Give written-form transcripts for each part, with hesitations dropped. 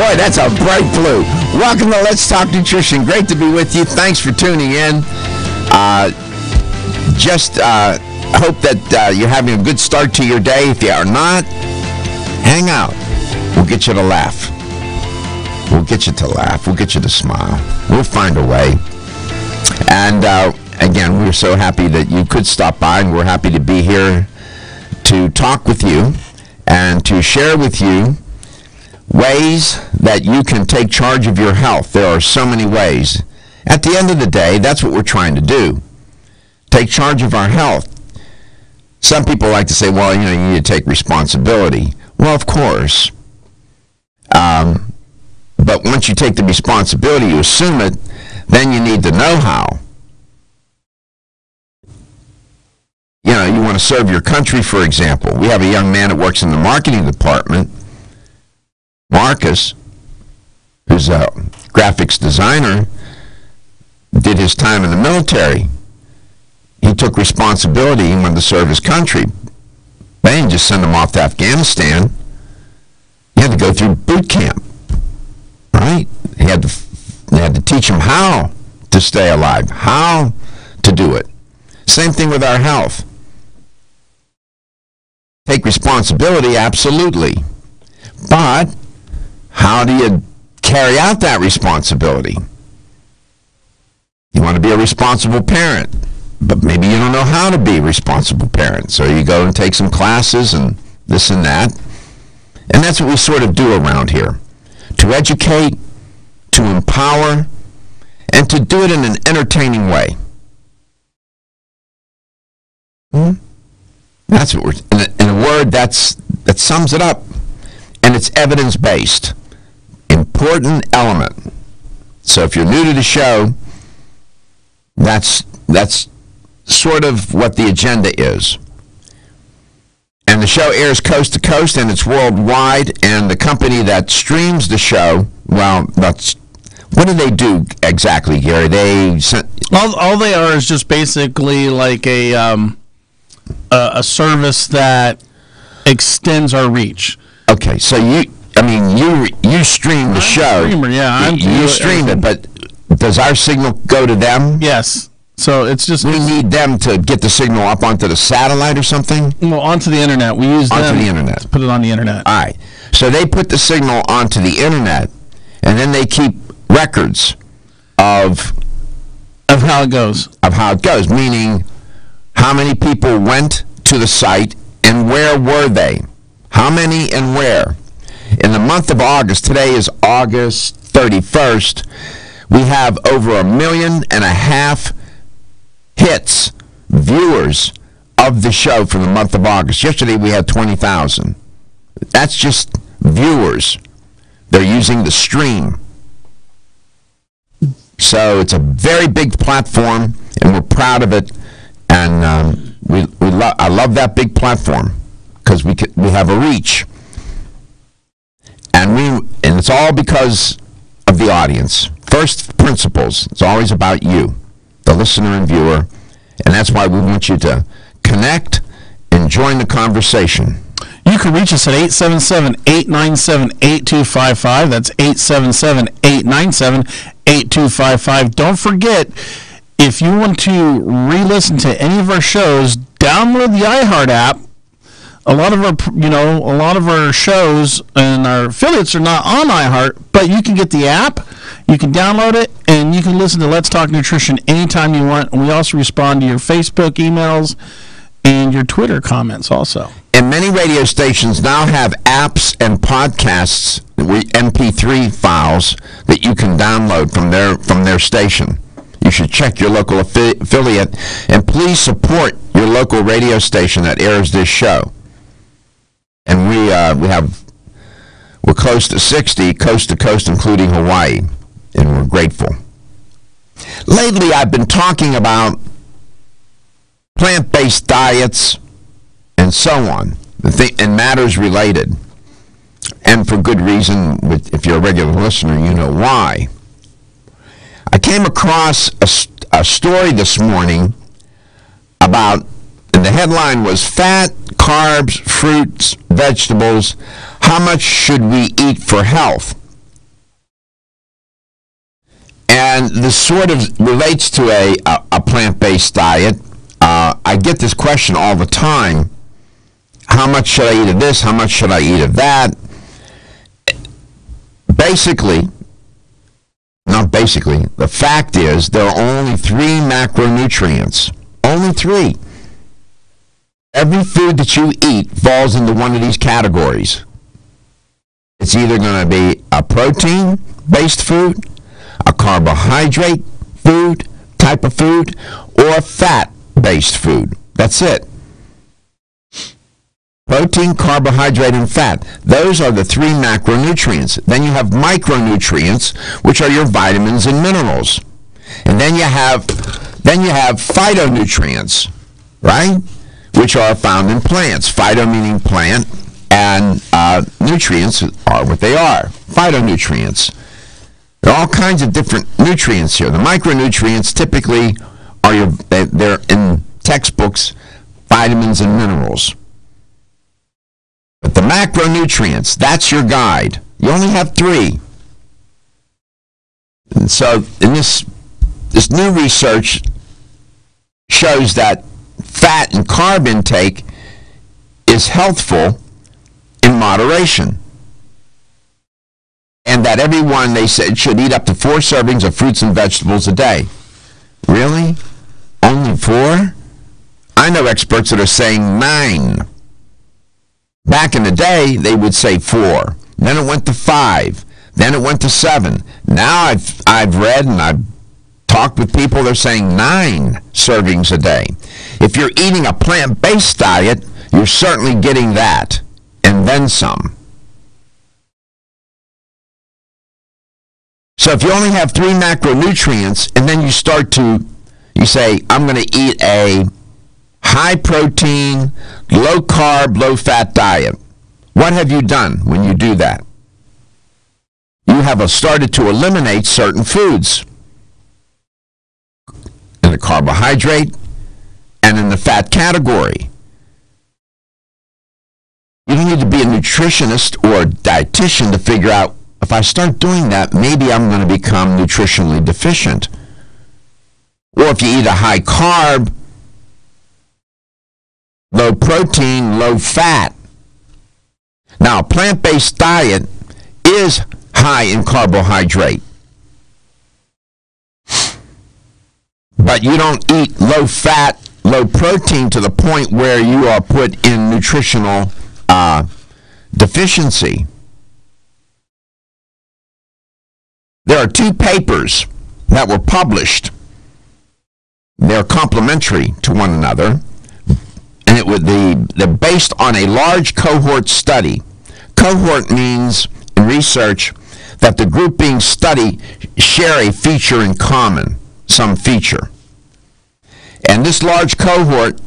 Boy, that's a bright blue. Welcome to Let's Talk Nutrition. Great to be with you. Thanks for tuning in. Hope that you're having a good start to your day. If you are not, hang out. We'll get you to laugh. We'll get you to laugh. We'll get you to smile. We'll find a way. And again, we're so happy that you could stop by, and we're happy to be here to talk with you and to share with you ways that you can take charge of your health. There are so many ways. At the end of the day, that's what we're trying to do. Take charge of our health. Some people like to say, well, you need to take responsibility. Well, of course. But once you take the responsibility, you assume it, then you need to know how. You want to serve your country, for example. We have a young man that works in the marketing department, Marcus, who's a graphics designer, did his time in the military. He took responsibility. He wanted to serve his country. They didn't just send him off to Afghanistan. He had to go through boot camp, right? They had to teach him how to stay alive, how to do it. Same thing with our health. Take responsibility, absolutely. But how do you carry out that responsibility? You want to be a responsible parent, but maybe you don't know how to be a responsible parent. So you go and take some classes and this and that. And that's what we sort of do around here. To educate, to empower, and to do it in an entertaining way. That's what we're, in a word, that sums it up. And it's evidence-based. Important element. So if you're new to the show, that's sort of what the agenda is. And the show airs coast to coast, and it's worldwide. And the company that streams the show, well, what do they do exactly, Gary? All they are is just basically like a service that extends our reach. Okay, so you stream the show. Streamer, yeah. You stream it, but does our signal go to them? Yes. So it's just we need them to get the signal up onto the satellite or something? Well, onto the internet. We use them onto the internet. To put it on the internet. All right. So they put the signal onto the internet, and then they keep records of how it goes. Of how it goes, meaning how many people went to the site and where were they? How many and where? In the month of August, today is August 31st, we have over 1.5 million hits, viewers of the show for the month of August. Yesterday we had 20,000. That's just viewers. They're using the stream. So it's a very big platform, and we're proud of it. And I love that big platform because we have a reach, and it's all because of the audience. First principles. It's always about you, the listener and viewer, and that's why we want you to connect and join the conversation. You can reach us at 877-897-8255. That's 877-897-8255. Don't forget, if you want to re-listen to any of our shows, download the iHeart app. A lot of our shows and our affiliates are not on iHeart, but you can get the app, you can download it, and you can listen to Let's Talk Nutrition anytime you want. And we also respond to your Facebook emails and your Twitter comments also. And many radio stations now have apps and podcasts, MP3 files that you can download from their station. You should check your local affiliate, and please support your local radio station that airs this show. And we're close to 60, coast to coast, including Hawaii, and we're grateful. Lately, I've been talking about plant-based diets and so on, and matters related. And for good reason, if you're a regular listener, you know why. I came across a story this morning about, and the headline was fat, carbs, fruits, vegetables, how much should we eat for health? And this sort of relates to a plant-based diet. I get this question all the time. How much should I eat of this? How much should I eat of that? The fact is there are only 3 macronutrients. Only 3. Every food that you eat falls into one of these categories. It's either going to be a protein-based food, a carbohydrate food, type of food, or a fat-based food. That's it. Protein, carbohydrate, and fat. Those are the 3 macronutrients. Then you have micronutrients, which are your vitamins and minerals. And then you have phytonutrients, right? Which are found in plants. Phyto meaning plant, and nutrients are what they are. Phytonutrients. There are all kinds of different nutrients here. The micronutrients typically are they're in textbooks, vitamins and minerals. But the macronutrients, that's your guide. You only have 3. And so in this new research shows that fat and carb intake is healthful in moderation. And that everyone, they said, should eat up to 4 servings of fruits and vegetables a day. Really? Only 4? I know experts that are saying 9. Back in the day, they would say 4. Then it went to 5. Then it went to 7. Now I've read and I've talked with people, they're saying 9 servings a day. If you're eating a plant-based diet, you're certainly getting that, and then some. So if you only have 3 macronutrients, and then you say, I'm going to eat a high-protein, low-carb, low-fat diet. What have you done when you do that? You have started to eliminate certain foods in the carbohydrate and in the fat category. You don't need to be a nutritionist or a dietitian to figure out, if I start doing that, maybe I'm going to become nutritionally deficient. Or if you eat a high carb, low protein, low fat. Now, a plant-based diet is high in carbohydrate. But you don't eat low fat, low protein to the point where you are put in nutritional deficiency. There are 2 papers that were published. They're complementary to one another. And they're based on a large cohort study. Cohort means, in research, that the group being studied share a feature in common, some feature. And this large cohort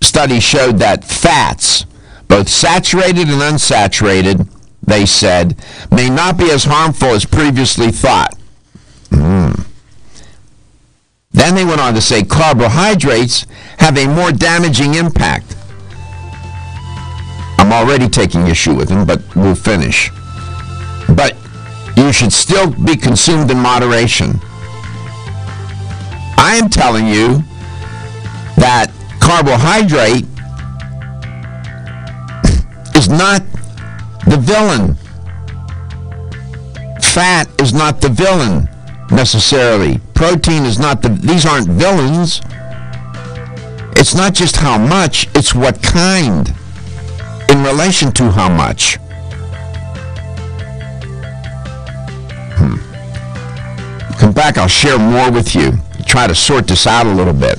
study showed that fats, both saturated and unsaturated, they said, may not be as harmful as previously thought. Then they went on to say carbohydrates have a more damaging impact. I'm already taking issue with them, but we'll finish. But you should still be consumed in moderation. I am telling you that carbohydrate is not the villain. Fat is not the villain necessarily. Protein is not these aren't villains. It's not just how much, it's what kind in relation to how much. Come back, I'll share more with you. Try to sort this out a little bit.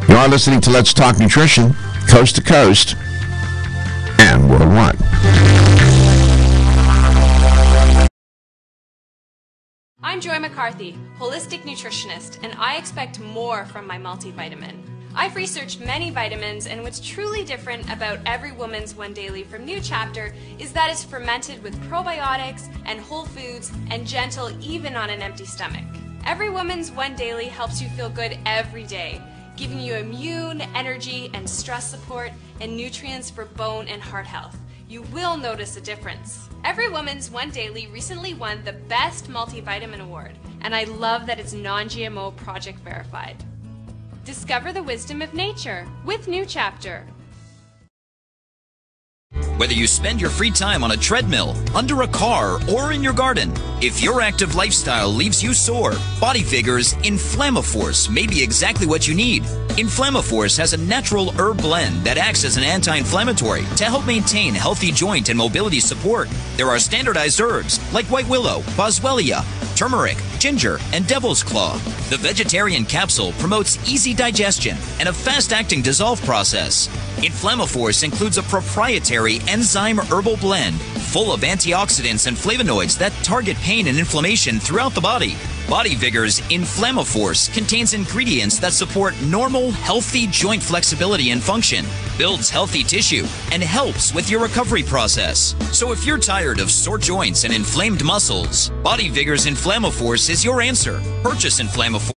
You are listening to Let's Talk Nutrition, coast to coast and worldwide. I'm Joy McCarthy, holistic nutritionist, and I expect more from my multivitamin. I've researched many vitamins, and what's truly different about Every Woman's One Daily from New Chapter is that it's fermented with probiotics and whole foods and gentle even on an empty stomach. Every Woman's One Daily helps you feel good every day, giving you immune, energy, and stress support, and nutrients for bone and heart health. You will notice a difference. Every Woman's One Daily recently won the Best Multivitamin Award, and I love that it's non-GMO project verified. Discover the wisdom of nature with New Chapter. Whether you spend your free time on a treadmill, under a car, or in your garden, if your active lifestyle leaves you sore, Body Vigor's Inflammaforce may be exactly what you need. Inflammaforce has a natural herb blend that acts as an anti-inflammatory to help maintain healthy joint and mobility support. There are standardized herbs like white willow, boswellia, turmeric, ginger, and devil's claw. The vegetarian capsule promotes easy digestion and a fast-acting dissolve process. Inflammaforce includes a proprietary enzyme herbal blend full of antioxidants and flavonoids that target pain and inflammation throughout the body. Body Vigor's Inflammaforce contains ingredients that support normal, healthy joint flexibility and function, builds healthy tissue, and helps with your recovery process. So if you're tired of sore joints and inflamed muscles, Body Vigor's Inflammaforce is your answer. Purchase Inflammaforce.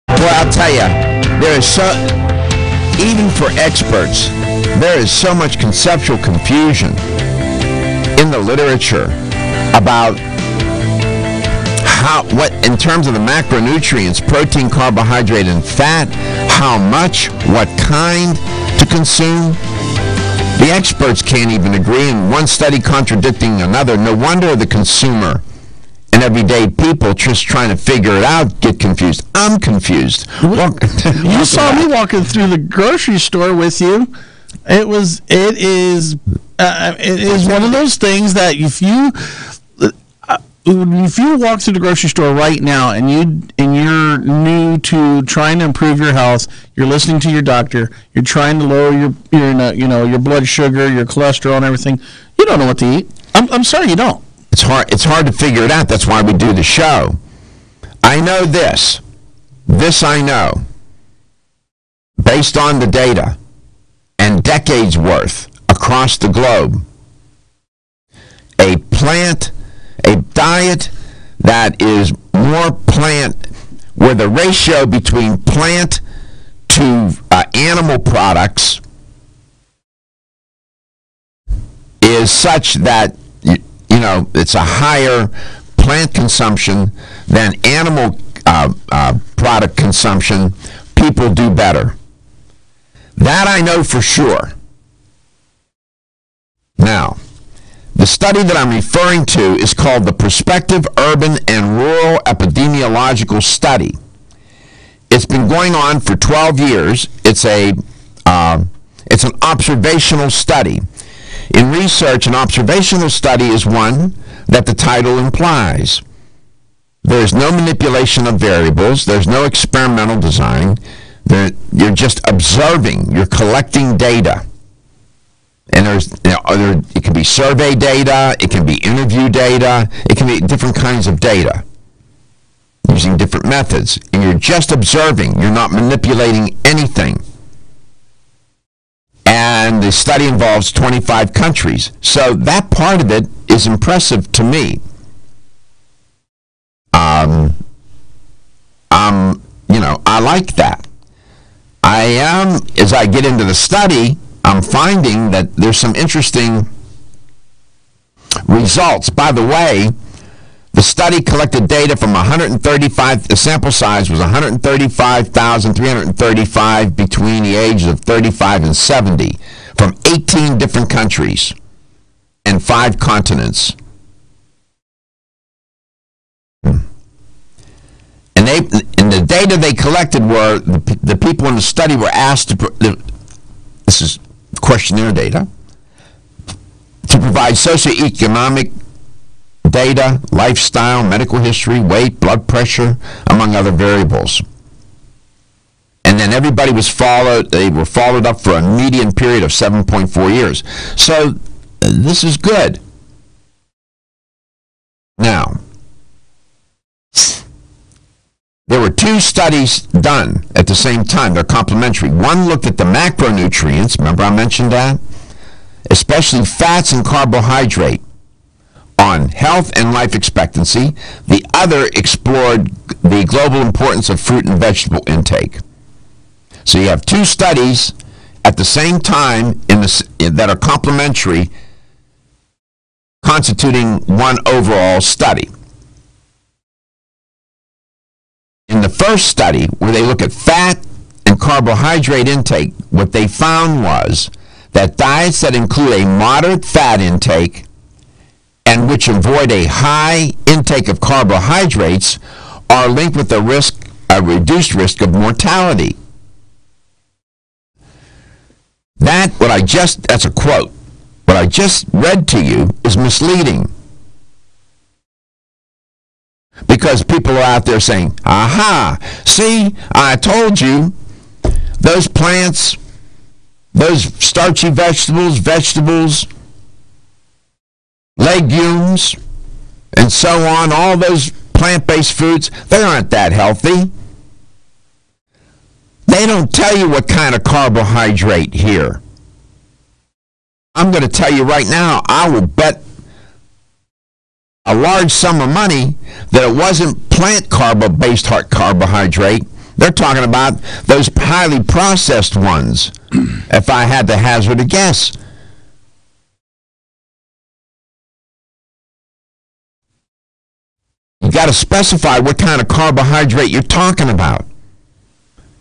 Well, I'll tell you, there is so, even for experts, there is so much conceptual confusion in the literature about what in terms of the macronutrients, protein, carbohydrate, and fat, how much, what kind to consume. The experts can't even agree, and one study contradicting another. No wonder the consumer and everyday people just trying to figure it out get confused. I'm confused. You saw me walking through the grocery store with you. It is one of those things that if you walk through the grocery store right now and you're you're new to trying to improve your health, you're listening to your doctor, you're trying to lower your blood sugar, your cholesterol, and everything. You don't know what to eat. I'm sorry, you don't. It's hard to figure it out. That's why we do the show. I know this. This I know. Based on the data and decades worth across the globe, a diet that is more plant, where the ratio between plant to animal products is such that it's a higher plant consumption than animal product consumption, people do better. That I know for sure. Now, the study that I'm referring to is called the Prospective Urban and Rural Epidemiological Study. It's been going on for 12 years. It's an observational study. In research, an observational study is one that the title implies. There's no manipulation of variables. There's no experimental design. You're just observing. You're collecting data. And it can be survey data. It can be interview data. It can be different kinds of data using different methods. And you're just observing. You're not manipulating anything. And the study involves 25 countries. So that part of it is impressive to me. I like that. As I get into the study, I'm finding that there's some interesting results. By the way, the study collected data from 135, the sample size was 135,335 between the ages of 35 and 70 from 18 different countries and 5 continents. And the data they collected were, the people in the study were asked this is questionnaire data, to provide socioeconomic data, lifestyle, medical history, weight, blood pressure, among other variables. And then everybody was they were followed up for a median period of 7.4 years. So this is good. Now, there were 2 studies done at the same time. They're complementary. One looked at the macronutrients. Remember I mentioned that? Especially fats and carbohydrate on health and life expectancy. The other explored the global importance of fruit and vegetable intake. So you have 2 studies at the same time that are complementary, constituting one overall study. In the first study, where they look at fat and carbohydrate intake, what they found was that diets that include a moderate fat intake and which avoid a high intake of carbohydrates are linked with a reduced risk of mortality. That's a quote. What I just read to you is misleading. Because people are out there saying, aha, see, I told you, those plants, those starchy vegetables, legumes, and so on, all those plant-based foods, they aren't that healthy. They don't tell you what kind of carbohydrate here. I'm going to tell you right now, I will bet a large sum of money that it wasn't plant-based carbohydrate. They're talking about those highly processed ones, if I had to hazard a guess. You got to specify what kind of carbohydrate you're talking about.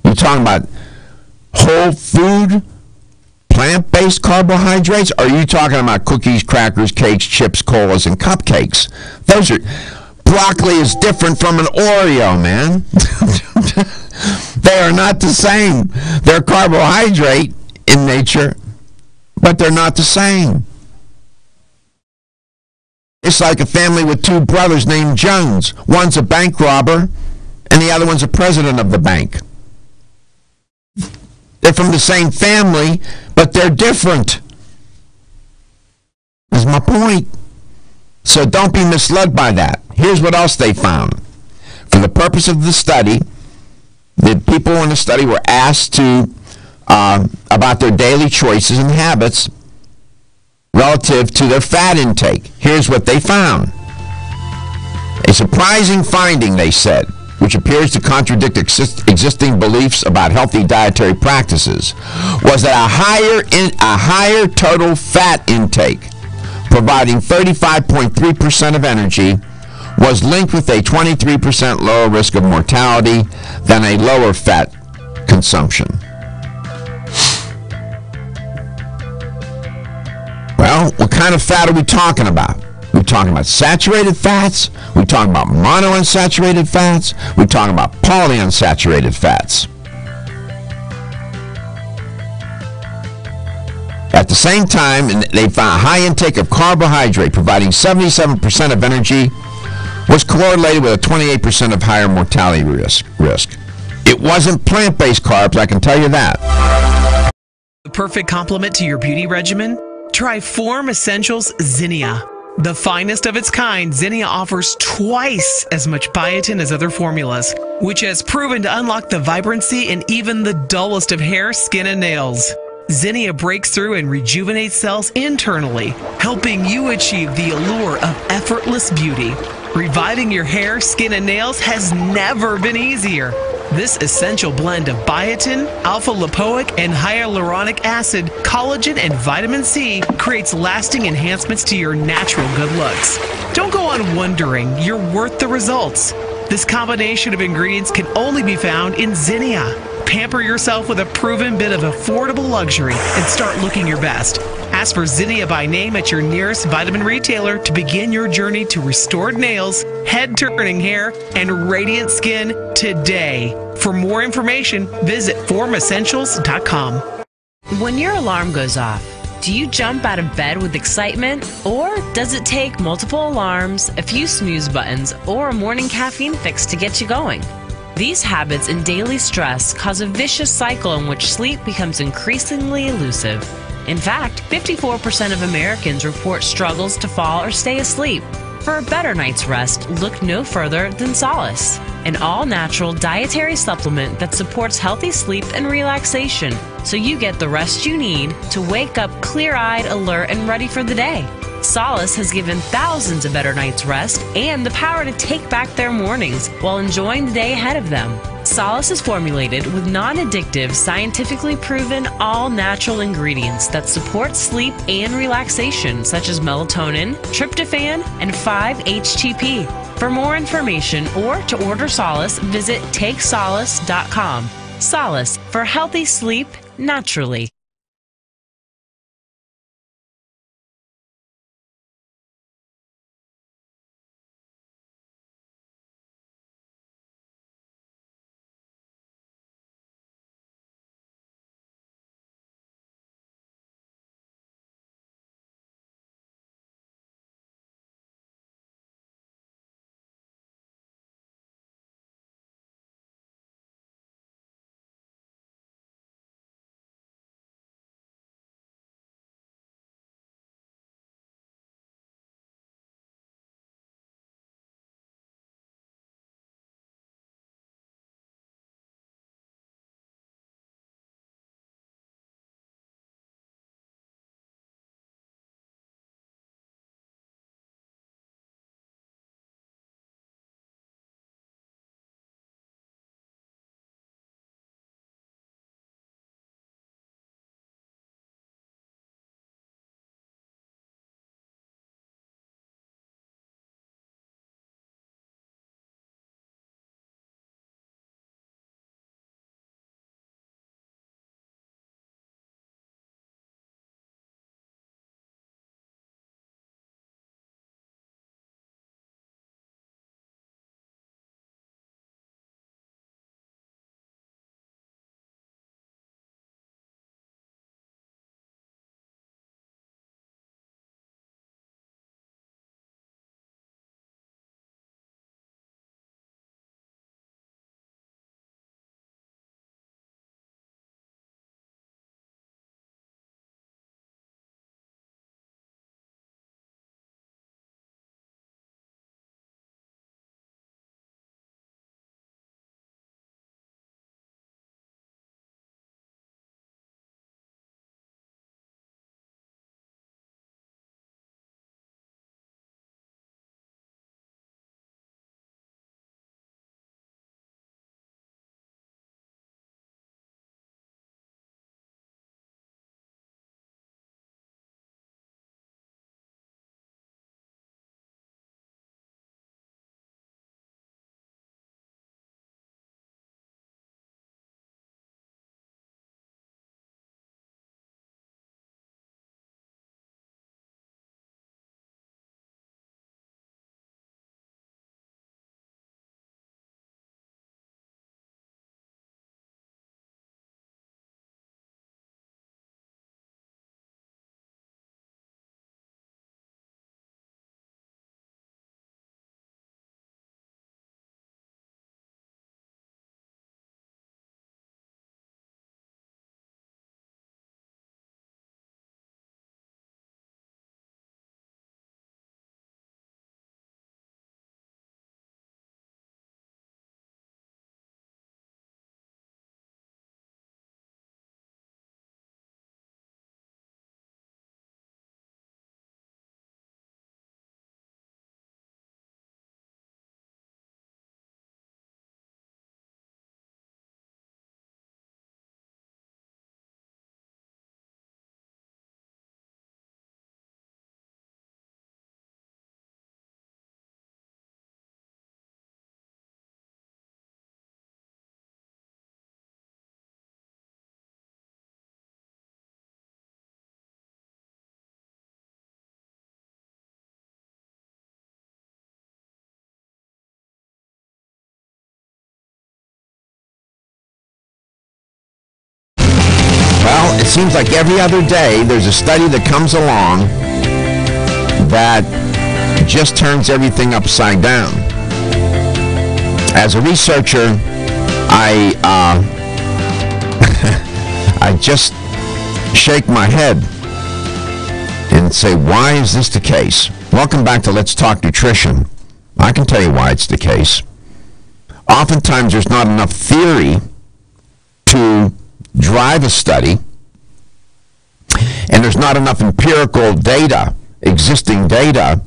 You're talking about whole food, plant-based carbohydrates? Or are you talking about cookies, crackers, cakes, chips, colas, and cupcakes? Broccoli is different from an Oreo, man. They are not the same. They're carbohydrate in nature, but they're not the same. It's like a family with 2 brothers named Jones. One's a bank robber, and the other one's a president of the bank. They're from the same family, but they're different. Is my point. So don't be misled by that. Here's what else they found. For the purpose of the study, the people in the study were asked to about their daily choices and habits relative to their fat intake. Here's what they found. A surprising finding, they said, which appears to contradict existing beliefs about healthy dietary practices, was that a higher total fat intake, providing 35.3% of energy, was linked with a 23% lower risk of mortality than a lower fat consumption. Well, what kind of fat are we talking about? We're talking about saturated fats. We're talking about monounsaturated fats. We're talking about polyunsaturated fats. At the same time, they found a high intake of carbohydrate, providing 77% of energy, was correlated with a 28% of higher mortality risk. It wasn't plant-based carbs, I can tell you that. The perfect complement to your beauty regimen? Try Form Essentials Zinnia. The finest of its kind, Zinnia offers twice as much biotin as other formulas, which has proven to unlock the vibrancy in even the dullest of hair, skin, and nails. Zinnia breaks through and rejuvenates cells internally, helping you achieve the allure of effortless beauty. Reviving your hair, skin, and nails has never been easier. This essential blend of biotin, alpha-lipoic, and hyaluronic acid, collagen, and vitamin C creates lasting enhancements to your natural good looks. Don't go on wondering, you're worth the results. This combination of ingredients can only be found in Zinnia. Pamper yourself with a proven bit of affordable luxury and start looking your best. Ask for Zinnia by name at your nearest vitamin retailer to begin your journey to restored nails, head-turning hair, and radiant skin today. For more information, visit formessentials.com. When your alarm goes off, do you jump out of bed with excitement? Or does it take multiple alarms, a few snooze buttons, or a morning caffeine fix to get you going? These habits and daily stress cause a vicious cycle in which sleep becomes increasingly elusive. In fact, 54% of Americans report struggles to fall or stay asleep. For a better night's rest, look no further than Solace, an all-natural dietary supplement that supports healthy sleep and relaxation, so you get the rest you need to wake up clear-eyed, alert, and ready for the day. Solace has given thousands a better night's rest and the power to take back their mornings while enjoying the day ahead of them. Solace is formulated with non-addictive, scientifically proven, all-natural ingredients that support sleep and relaxation, such as melatonin, tryptophan, and 5-HTP. For more information or to order Solace, visit takesolace.com. Solace, for healthy sleep naturally. Well, it seems like every other day there's a study that comes along that just turns everything upside down. As a researcher, I I just shake my head and say, why is this the case? Welcome back to Let's Talk Nutrition. I can tell you why it's the case. Oftentimes there's not enough theory to drive a study, and there's not enough empirical data, existing data,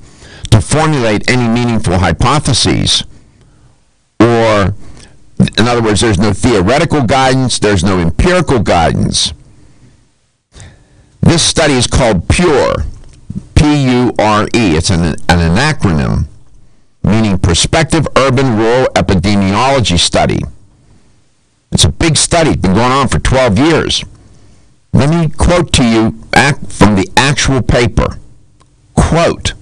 to formulate any meaningful hypotheses. Or, in other words, there's no theoretical guidance, there's no empirical guidance. This study is called PURE, P-U-R-E. It's an acronym, meaning Prospective Urban Rural Epidemiology Study. It's a big study. It's been going on for 12 years. Let me quote to you from the actual paper. Quote,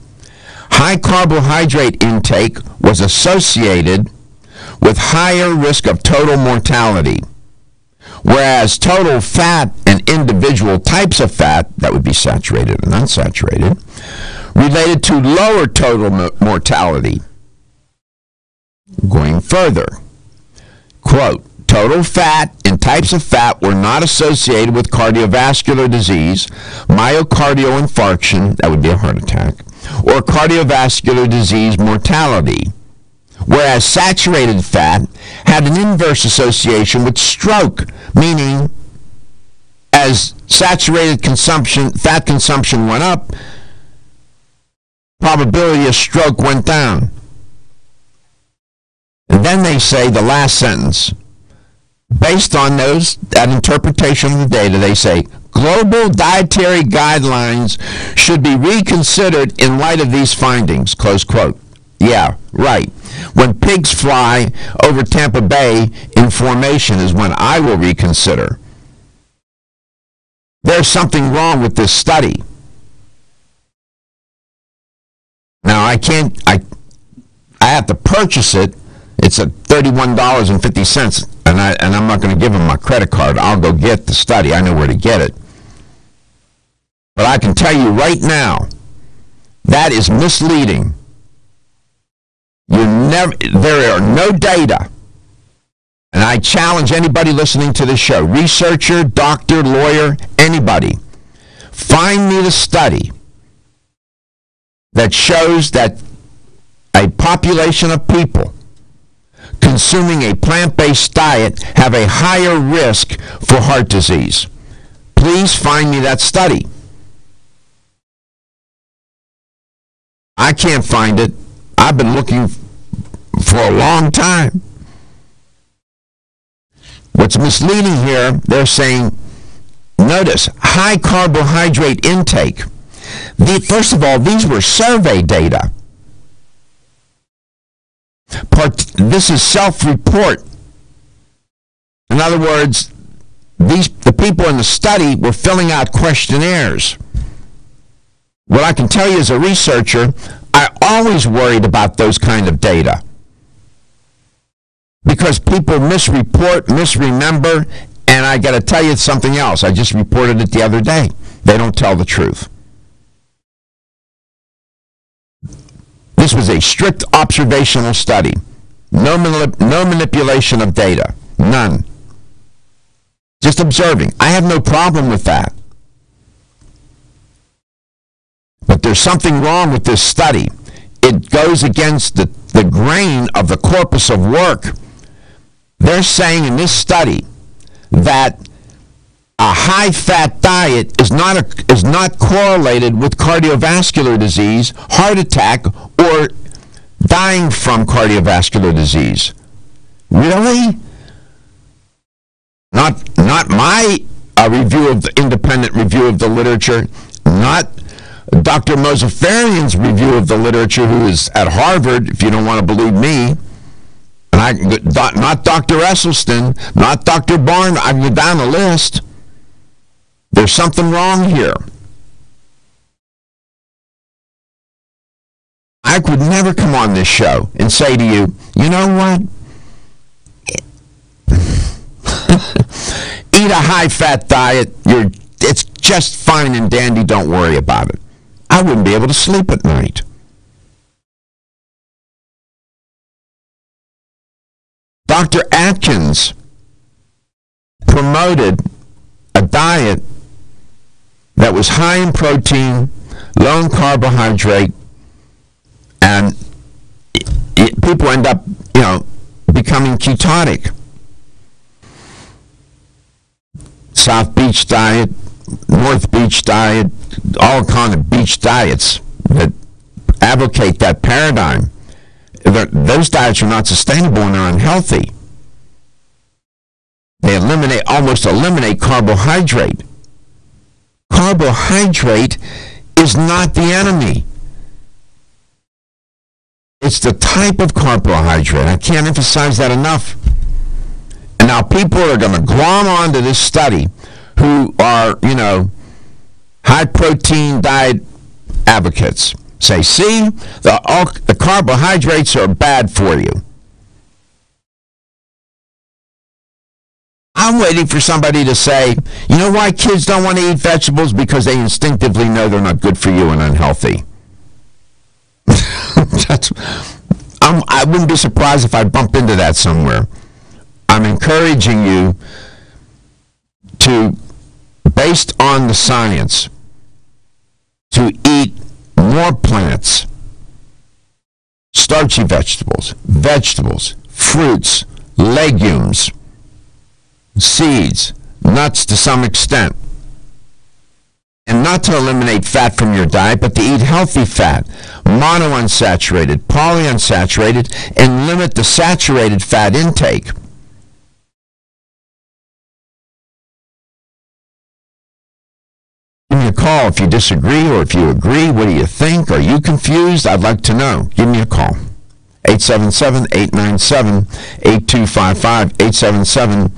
high carbohydrate intake was associated with higher risk of total mortality, whereas total fat and individual types of fat, that would be saturated and unsaturated, related to lower total mortality. Going further, quote, total fat and types of fat were not associated with cardiovascular disease, myocardial infarction, that would be a heart attack, or cardiovascular disease mortality, whereas saturated fat had an inverse association with stroke, meaning as saturated fat consumption went up, probability of stroke went down. And then they say the last sentence, based on that interpretation of the data, they say, global dietary guidelines should be reconsidered in light of these findings, close quote. Yeah, right. When pigs fly over Tampa Bay in formation is when I will reconsider. There's something wrong with this study. Now, I have to purchase it. It's at $31.50, and I'm not going to give them my credit card. I'll go get the study. I know where to get it. But I can tell you right now, that is misleading. There are no data, and I challenge anybody listening to this show, researcher, doctor, lawyer, anybody, find me the study that shows that a population of people consuming a plant-based diet have a higher risk for heart disease. Please find me that study. I can't find it. I've been looking for a long time. What's misleading here, they're saying, notice, high carbohydrate intake. First of all, these were survey data. This is self-report. In other words, the people in the study were filling out questionnaires. What I can tell you as a researcher, I always worried about those kind of data. Because people misreport, misremember, and I got to tell you something else. I just reported it the other day. They don't tell the truth. This was a strict observational study. No manipulation of data. None. Just observing. I have no problem with that. But there's something wrong with this study. It goes against the grain of the corpus of work. They're saying in this study that a high-fat diet is not correlated with cardiovascular disease, heart attack, or dying from cardiovascular disease. Really? Not my independent review of the literature, not Dr. Mozafarian's review of the literature, who is at Harvard, if you don't want to believe me, and not Dr. Esselstyn, not Dr. Barn. I can go down the list. There's something wrong here. I could never come on this show and say to you, you know what? Eat a high-fat diet. It's just fine and dandy. Don't worry about it. I wouldn't be able to sleep at night. Dr. Atkins promoted a diet that was high in protein, low in carbohydrate, and people end up, becoming ketotic. South Beach diet, North Beach diet, all kind of beach diets that advocate that paradigm. Those diets are not sustainable and are unhealthy. They almost eliminate carbohydrate. Carbohydrate is not the enemy. It's the type of carbohydrate. I can't emphasize that enough. And now people are going to glom onto this study who are, high protein diet advocates. Say, see, the carbohydrates are bad for you. I'm waiting for somebody to say, you know why kids don't want to eat vegetables? Because they instinctively know they're not good for you and unhealthy. I wouldn't be surprised if I bump into that somewhere. I'm encouraging you to, based on the science, to eat more plants, starchy vegetables, fruits, legumes, seeds, nuts to some extent. And not to eliminate fat from your diet, but to eat healthy fat, monounsaturated, polyunsaturated, and limit the saturated fat intake. Give me a call if you disagree or if you agree. What do you think? Are you confused? I'd like to know. Give me a call. 877-897-8255,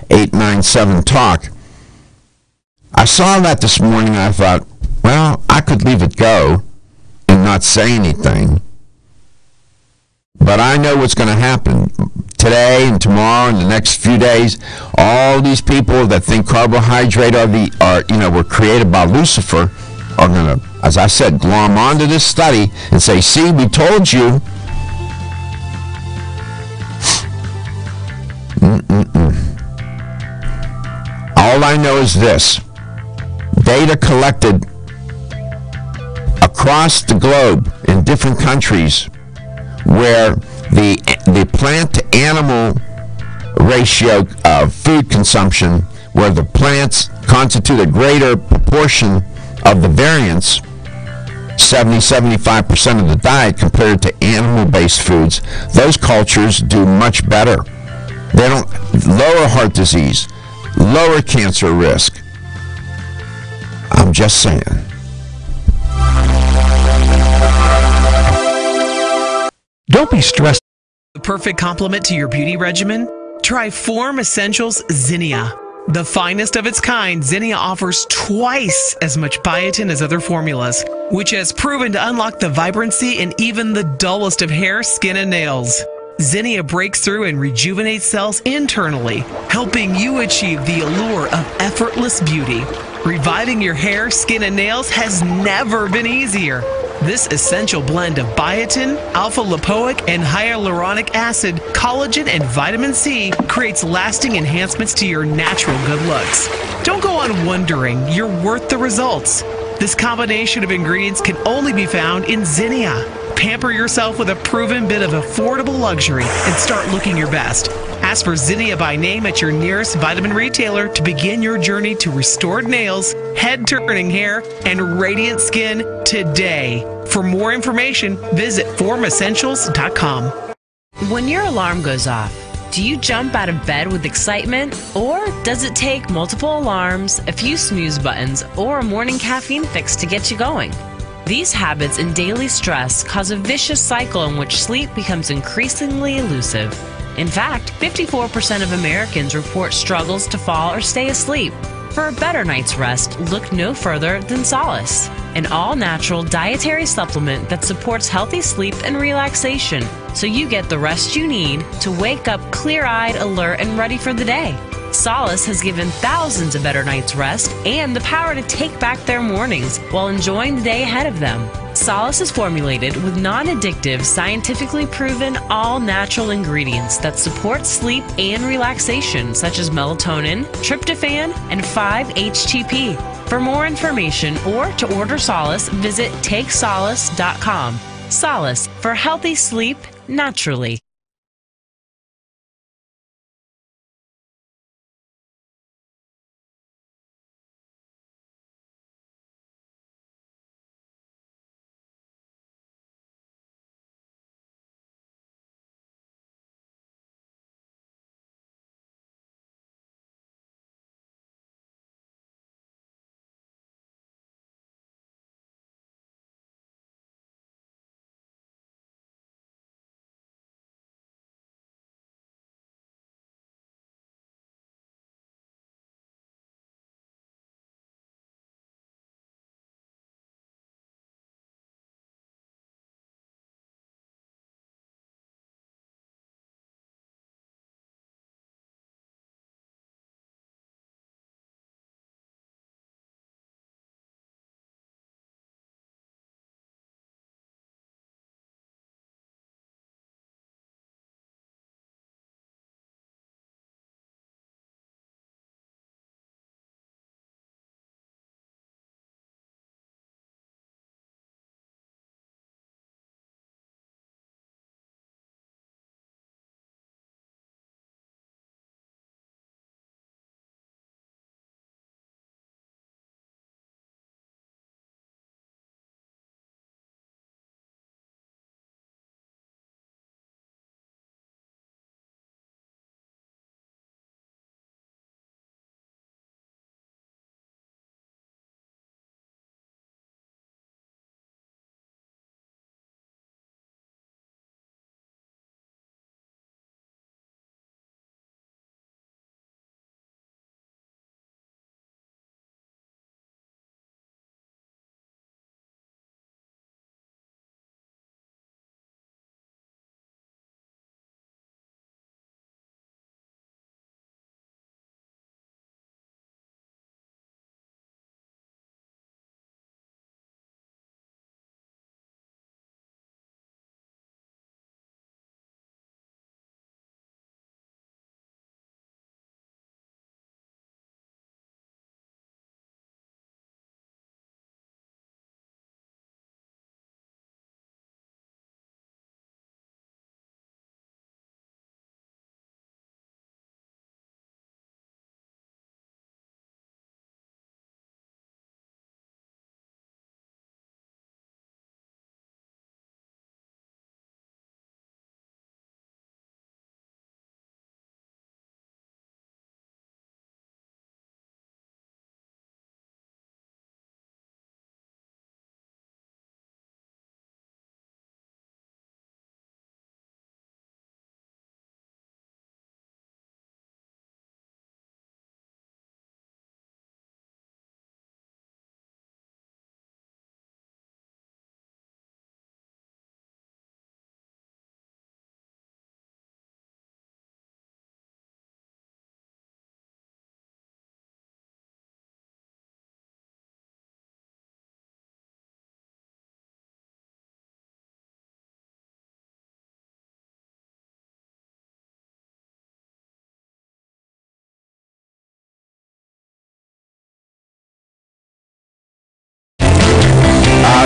877-897-TALK. I saw that this morning and I thought, well, I could leave it go and not say anything. But I know what's going to happen today and tomorrow and the next few days. All these people that think carbohydrate were created by Lucifer are going to, as I said, glom onto this study and say, see, we told you. All I know is this. Data collected across the globe in different countries where the plant-to-animal ratio of food consumption, where the plants constitute a greater proportion of the variance, 70-75% of the diet compared to animal-based foods, those cultures do much better. They don't lower heart disease, lower cancer risk. I'm just saying. Don't be stressed. The perfect complement to your beauty regimen? Try Form Essentials Zinnia. The finest of its kind, Zinnia offers twice as much biotin as other formulas, which has proven to unlock the vibrancy in even the dullest of hair, skin, and nails. Zinnia breaks through and rejuvenates cells internally, helping you achieve the allure of effortless beauty. Reviving your hair, skin, and nails has never been easier. This essential blend of biotin, alpha-lipoic, and hyaluronic acid, collagen, and vitamin C creates lasting enhancements to your natural good looks. Don't go on wondering, you're worth the results. This combination of ingredients can only be found in Zinnia. Pamper yourself with a proven bit of affordable luxury and start looking your best. Ask for Zinnia by name at your nearest vitamin retailer to begin your journey to restored nails, head-turning hair, and radiant skin today. For more information, visit formessentials.com. When your alarm goes off, do you jump out of bed with excitement? Or does it take multiple alarms, a few snooze buttons, or a morning caffeine fix to get you going? These habits and daily stress cause a vicious cycle in which sleep becomes increasingly elusive. In fact, 54% of Americans report struggles to fall or stay asleep. For a better night's rest, look no further than Solace, an all-natural dietary supplement that supports healthy sleep and relaxation, so you get the rest you need to wake up clear-eyed, alert, and ready for the day. Solace has given thousands a better night's rest and the power to take back their mornings while enjoying the day ahead of them. Solace is formulated with non-addictive, scientifically proven, all-natural ingredients that support sleep and relaxation, such as melatonin, tryptophan, and 5-HTP. For more information or to order Solace, visit takesolace.com. Solace for healthy sleep naturally.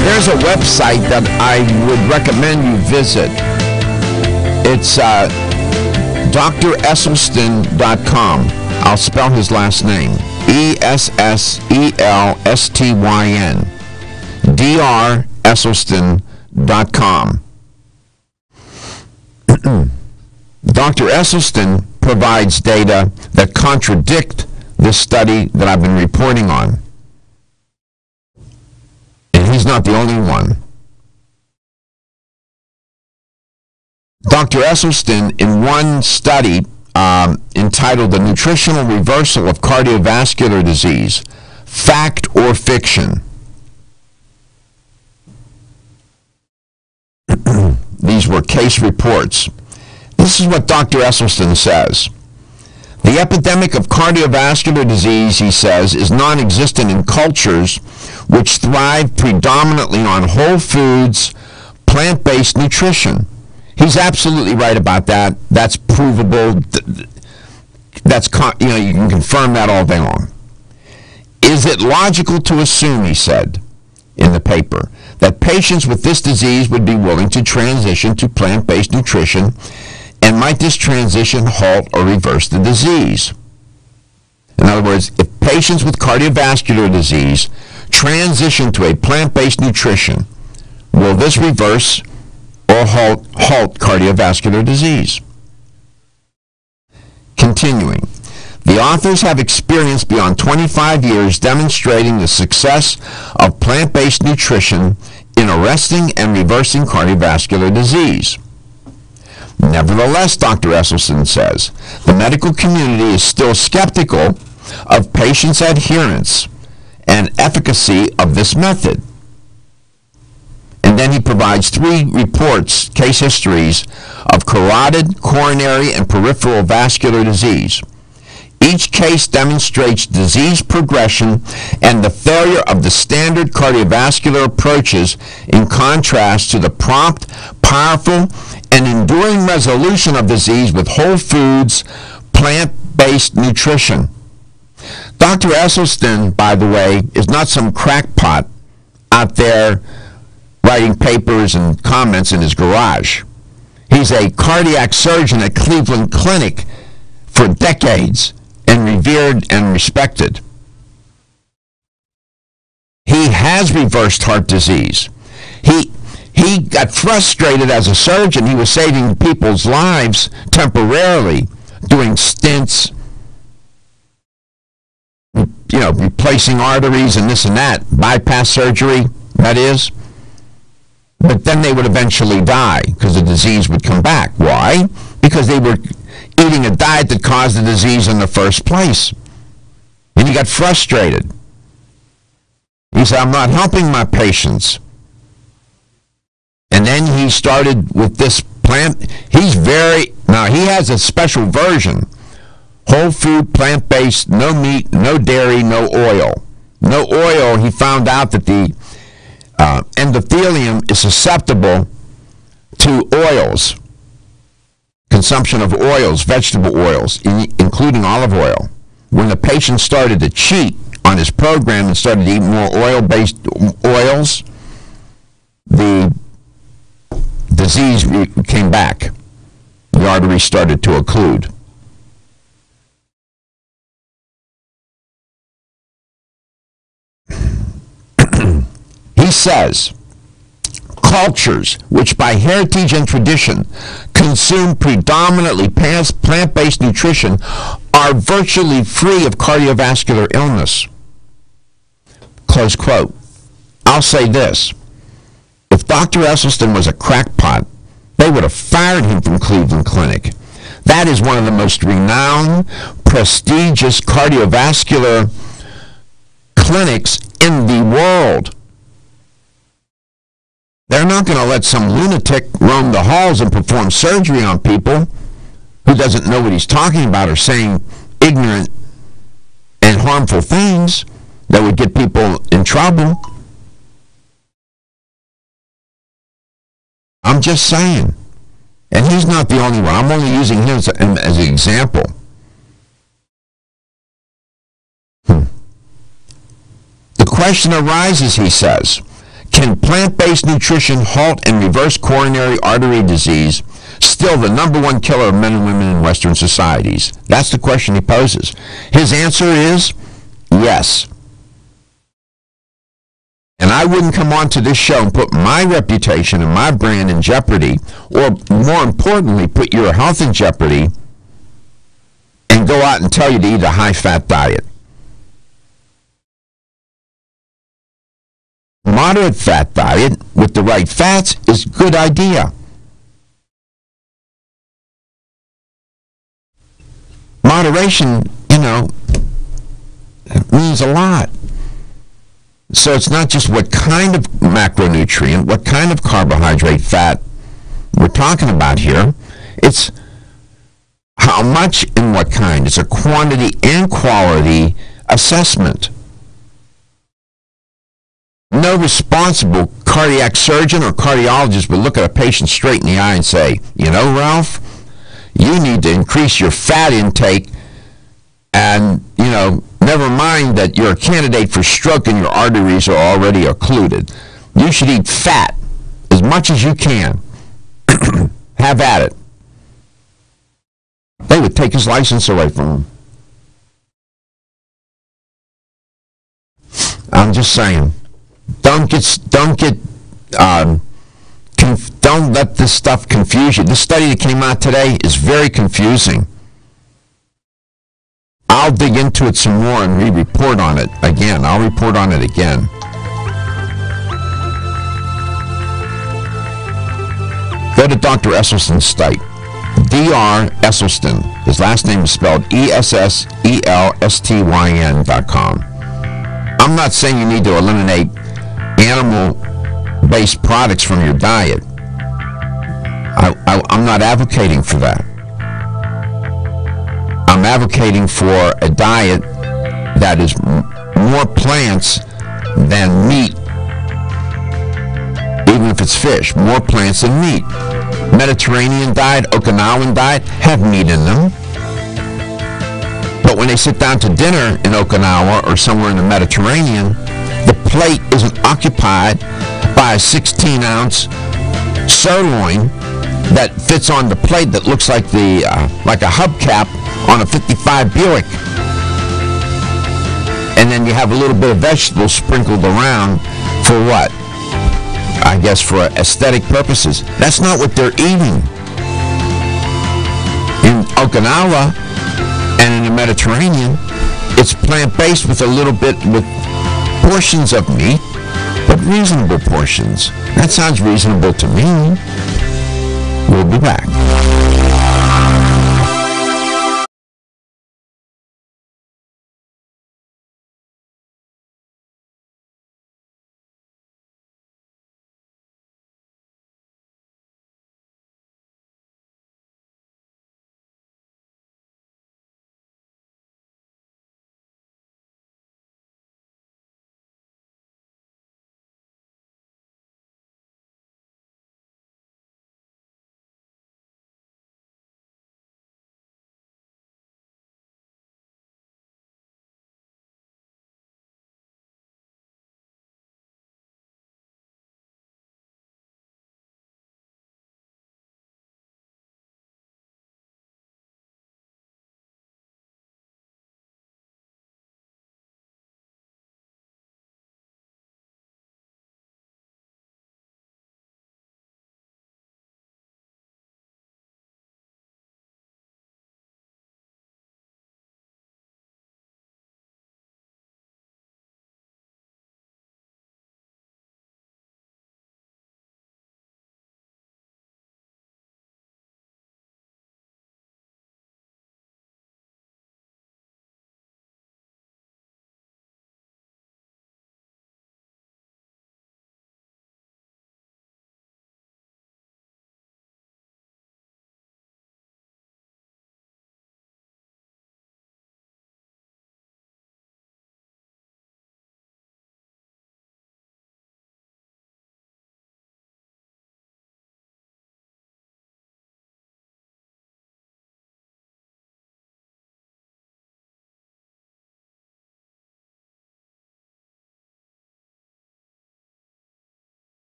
There's a website that I would recommend you visit. It's dresselstyn.com. I'll spell his last name. ESSELSTYN. dresselstyn.com. Dr. Esselstyn provides data that contradict this study that I've been reporting on. And he's not the only one. Dr. Esselstyn, in one study entitled The Nutritional Reversal of Cardiovascular Disease, Fact or Fiction? These were case reports. This is what Dr. Esselstyn says. The The epidemic of cardiovascular disease, he says, is non-existent in cultures which thrive predominantly on whole foods, plant-based nutrition. He's absolutely right about that. That's provable. That's, you can confirm that all day long. Is it logical to assume, he said in the paper, that patients with this disease would be willing to transition to plant-based nutrition, and might this transition halt or reverse the disease? In other words, if patients with cardiovascular disease transition to a plant-based nutrition, will this reverse or halt cardiovascular disease? Continuing, the authors have experience beyond 25 years demonstrating the success of plant-based nutrition in arresting and reversing cardiovascular disease. Nevertheless, Dr. Esselstyn says, the medical community is still skeptical of patients' adherence and efficacy of this method. And then he provides 3 reports, case histories, of carotid, coronary, and peripheral vascular disease. Each case demonstrates disease progression and the failure of the standard cardiovascular approaches in contrast to the prompt, powerful, and enduring resolution of disease with whole foods, plant-based nutrition. Dr. Esselstyn, by the way, is not some crackpot out there writing papers and comments in his garage. He's a cardiac surgeon at Cleveland Clinic for decades and revered and respected. He has reversed heart disease. He got frustrated as a surgeon. He was saving people's lives temporarily, doing stents, replacing arteries and this and that, bypass surgery, that is. But then they would eventually die because the disease would come back. Why? Because they were eating a diet that caused the disease in the first place. And he got frustrated. He said, I'm not helping my patients. And then he started with this plant. Now he has a special version. Whole food, plant-based, no meat, no dairy, no oil. No oil, he found out that the endothelium is susceptible to oils, consumption of oils, vegetable oils, including olive oil. When the patient started to cheat on his program and started to eat more oil-based oils, the disease came back. The arteries started to occlude. He says, cultures which by heritage and tradition consume predominantly plant-based nutrition are virtually free of cardiovascular illness. Close quote. I'll say this. If Dr. Esselstyn was a crackpot, they would have fired him from Cleveland Clinic. That is one of the most renowned, prestigious cardiovascular clinics in the world. They're not going to let some lunatic roam the halls and perform surgery on people who doesn't know what he's talking about or saying ignorant and harmful things that would get people in trouble. I'm just saying. And he's not the only one. I'm only using him as an example. The question arises, he says, can plant-based nutrition halt and reverse coronary artery disease, still the #1 killer of men and women in Western societies? That's the question he poses. His answer is yes. And I wouldn't come onto this show and put my reputation and my brand in jeopardy, or more importantly, put your health in jeopardy, and go out and tell you to eat a high-fat diet. Moderate fat diet with the right fats is a good idea. Moderation, means a lot. So it's not just what kind of macronutrient, what kind of carbohydrate, fat we're talking about here. It's How much and what kind? It's a quantity and quality assessment. No responsible cardiac surgeon or cardiologist would look at a patient straight in the eye and say, you know, Ralph, you need to increase your fat intake, and, you know, never mind that you're a candidate for stroke and your arteries are already occluded. You should eat fat as much as you can. Have at it. They would take his license away from him. I'm just saying. Don't let this stuff confuse you. This study that came out today is very confusing. I'll dig into it some more and re-report on it again. I'll report on it again. Go to Dr. Esselstyn's site. Dr. Esselstyn. His last name is spelled ESSELSTYN.com. I'm not saying you need to eliminate animal-based products from your diet. I'm not advocating for that. I'm advocating for a diet that is more plants than meat. Even if it's fish, more plants than meat. Mediterranean diet, Okinawan diet have meat in them. But when they sit down to dinner in Okinawa or somewhere in the Mediterranean, the plate isn't occupied by a 16-ounce sirloin that fits on the plate that looks like a hubcap on a 55 Buick. And then you have a little bit of vegetables sprinkled around for what? I guess for aesthetic purposes. That's not what they're eating. In Okinawa and in the Mediterranean, it's plant-based with a little bit, with portions of meat, but reasonable portions. That sounds reasonable to me. We'll be back.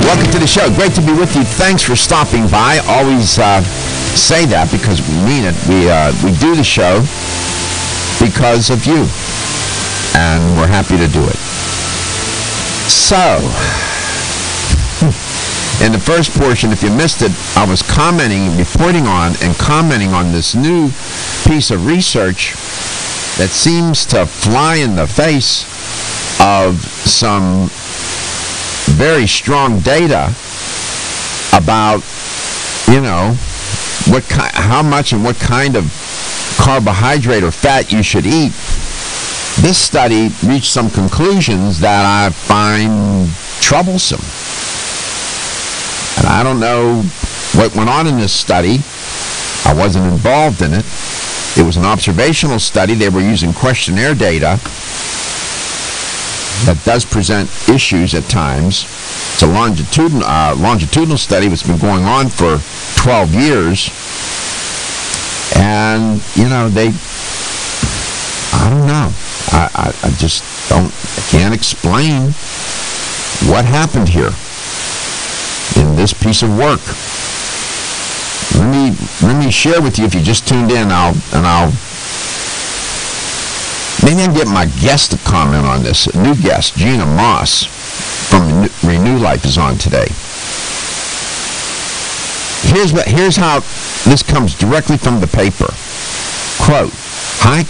Welcome to the show. Great to be with you. Thanks for stopping by. Always say that because we mean it. We do the show because of you, and we're happy to do it. So, in the first portion, if you missed it, I was reporting on this new piece of research that seems to fly in the face of some very strong data about, how much and what kind of carbohydrate or fat you should eat. This study reached some conclusions that I find troublesome. And I don't know what went on in this study. I wasn't involved in it. It was an observational study. They were using questionnaire data that does present issues at times. It's a longitudinal study that's been going on for 12 years. And, I don't know. I just can't explain what happened here in this piece of work. Let me share with you, if you just tuned in, maybe I can get my guest to comment on this. A new guest, Gina from Renew Life is on today. Here's how this comes directly from the paper. Quote, high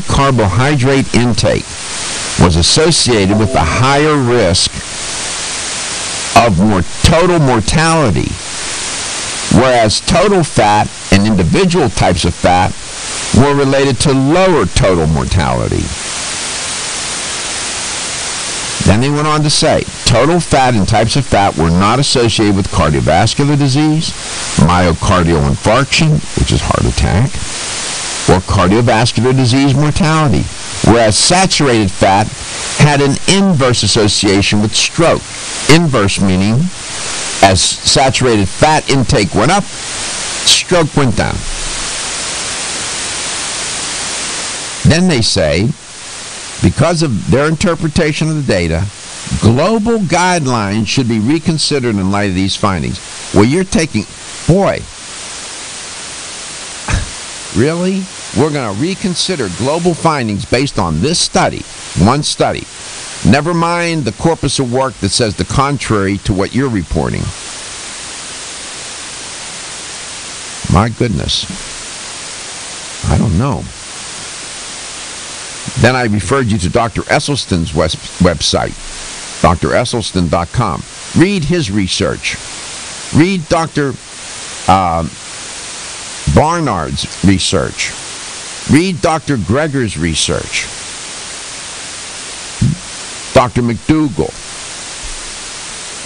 carbohydrate intake was associated with a higher risk of total mortality, whereas total fat and individual types of fat were related to lower total mortality. Then they went on to say, total fat and types of fat were not associated with cardiovascular disease, myocardial infarction, which is heart attack, or cardiovascular disease mortality, whereas saturated fat had an inverse association with stroke. Inverse meaning, as saturated fat intake went up, stroke went down. Then they say, because of their interpretation of the data, global guidelines should be reconsidered in light of these findings. Well, you're taking, really? We're going to reconsider global findings based on this study, one study. Never mind the corpus of work that says the contrary to what you're reporting. My goodness. I don't know. Then I referred you to Dr. Esselstyn's website, dresselstyn.com. Read his research. Read Dr. Barnard's research. Read Dr. Greger's research. Dr. McDougall.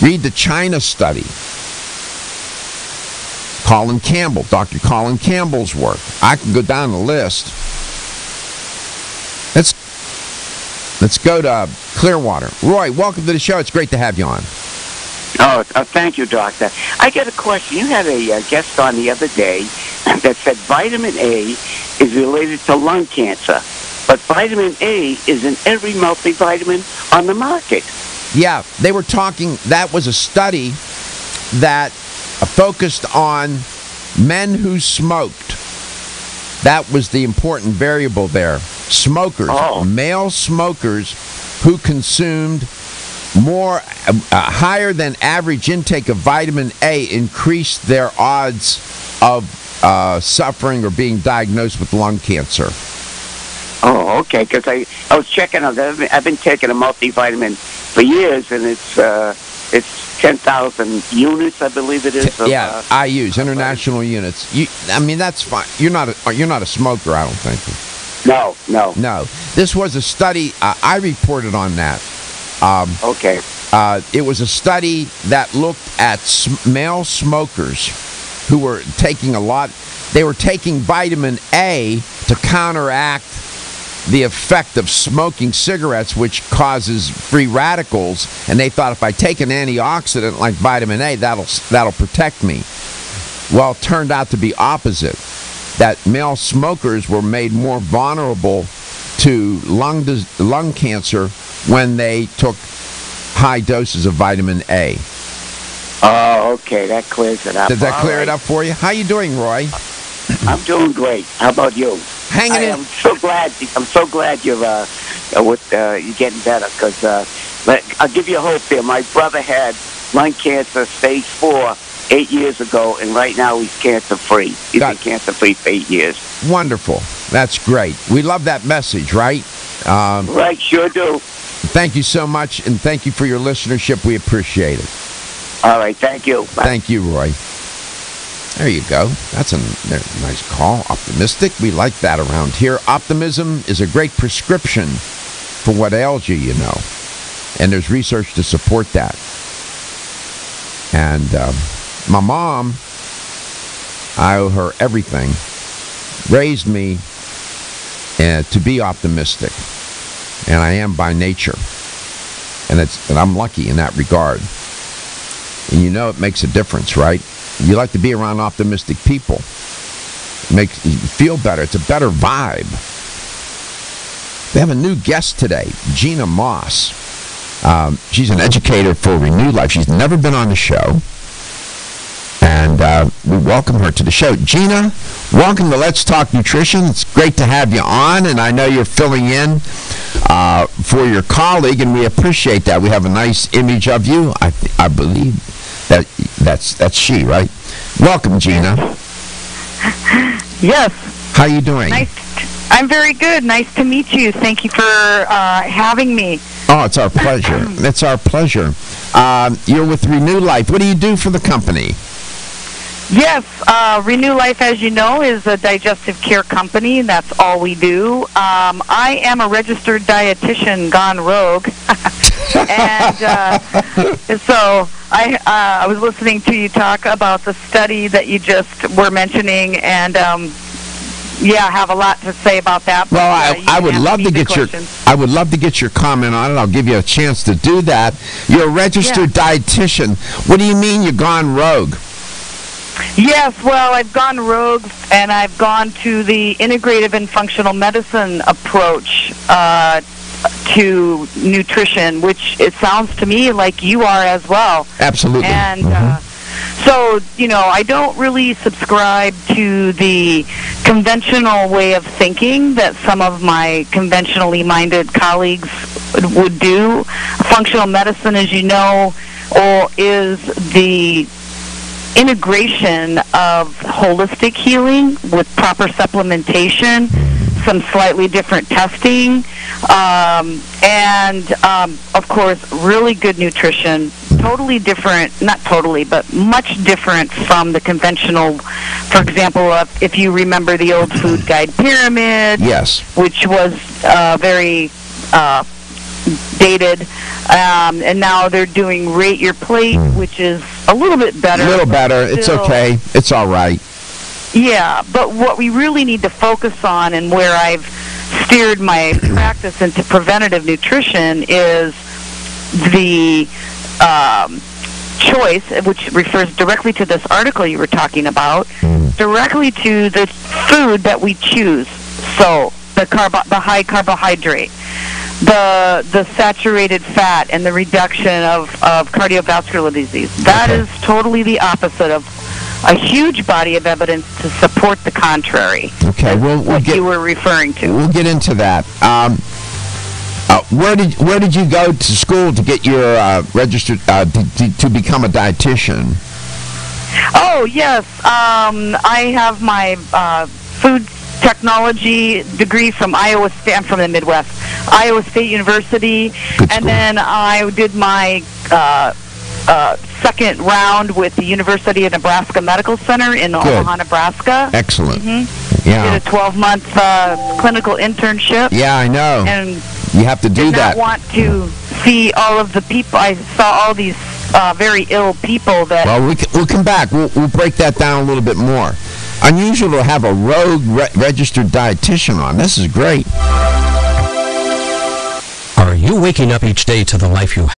Read the China study. Colin Campbell, Dr. Colin Campbell's work. I can go down the list. Let's go to Clearwater. Roy, welcome to the show. It's great to have you on. Oh, thank you, Doctor. I got a question. You had a guest on the other day that said vitamin A is related to lung cancer, but vitamin A is in every multivitamin on the market. Yeah, they were talking, that was a study that focused on men who smoked. That was the important variable there. Smokers, male smokers who consumed more, higher than average intake of vitamin A increased their odds of suffering or being diagnosed with lung cancer. Oh, okay, because I was checking on that. I've been taking a multivitamin for years, and it's 10,000 units, I believe it is. Yeah, IUs, international units. That's fine. You're not a smoker, I don't think. No. This was a study. I reported on that. Okay. It was a study that looked at male smokers who were taking they were taking vitamin A to counteract the effect of smoking cigarettes, which causes free radicals, and they thought if I take an antioxidant like vitamin A, that'll protect me. Well, it turned out to be opposite, that male smokers were made more vulnerable to lung cancer when they took high doses of vitamin A. Oh, okay. That clears it up. Does that clear All it right. up for you? How you doing, Roy? I'm doing great. How about you? Hanging in. I'm so glad. I'm so glad you're getting better. Because I'll give you hope here. My brother had lung cancer, stage 4, 8 years ago, and right now he's cancer-free. He's been cancer-free for 8 years. Wonderful. That's great. We love that message, right? Right, sure do. Thank you so much, and thank you for your listenership. We appreciate it. All right, thank you. Bye. Thank you, Roy. There you go. That's a nice call. Optimistic. We like that around here. Optimism is a great prescription for what ails you, you know. And there's research to support that. And my mom, I owe her everything, raised me to be optimistic. And I am by nature. And I'm lucky in that regard. And you know it makes a difference, right? You like to be around optimistic people. It makes you feel better. It's a better vibe. We have a new guest today, Gina Moss. She's an educator for Renew Life. She's never been on the show. And we welcome her to the show. Gina, welcome to Let's Talk Nutrition. It's great to have you on, and I know you're filling in for your colleague, and we appreciate that. We have a nice image of you. I believe that's she, right? Welcome, Gina. Yes. How you doing? I'm very good. Nice to meet you. Thank you for having me. Oh, it's our pleasure. It's our pleasure. You're with Renew Life. What do you do for the company? Yes, Renew Life, as you know, is a digestive care company. That's all we do. I am a registered dietitian gone rogue. And so I was listening to you talk about the study that you just were mentioning, and yeah, I have a lot to say about that. Well, I would love to get your comment on it. I'll give you a chance to do that. You're a registered dietitian. What do you mean you've gone rogue? Yes, well, I've gone rogue, and I've gone to the integrative and functional medicine approach to nutrition, which it sounds to me like you are as well. Absolutely. And so, you know, I don't really subscribe to the conventional way of thinking that some of my conventionally minded colleagues would do. Functional medicine, as you know, is the integration of holistic healing with proper supplementation, some slightly different testing, and of course, really good nutrition. Totally different, not totally, but much different from the conventional. For example, if you remember the old food guide pyramid, yes, which was very dated, and now they're doing Rate Your Plate, which is a little bit better. A little better. It's okay. It's all right. Yeah, but what we really need to focus on, and where I've steered my practice into preventative nutrition, is the choice, which refers directly to this article you were talking about, directly to the food that we choose. So the high carbohydrate, the saturated fat, and the reduction of cardiovascular disease. That is totally the opposite of a huge body of evidence to support the contrary. Okay, what you were referring to. We'll get into that. Where did you go to school to get your registered to become a dietitian? Oh yes, I have my food technology degree from Iowa State. I'm from the Midwest, Iowa State University, and then I did my second round with the University of Nebraska Medical Center in Omaha, Nebraska. Excellent. Yeah. Did a 12-month clinical internship. Yeah, I know. And you have to do that. I want to see all of the people. I saw all these very ill people that... Well, we'll come back. We'll break that down a little bit more. Unusual to have a rogue registered dietitian on. This is great. Are you waking up each day to the life you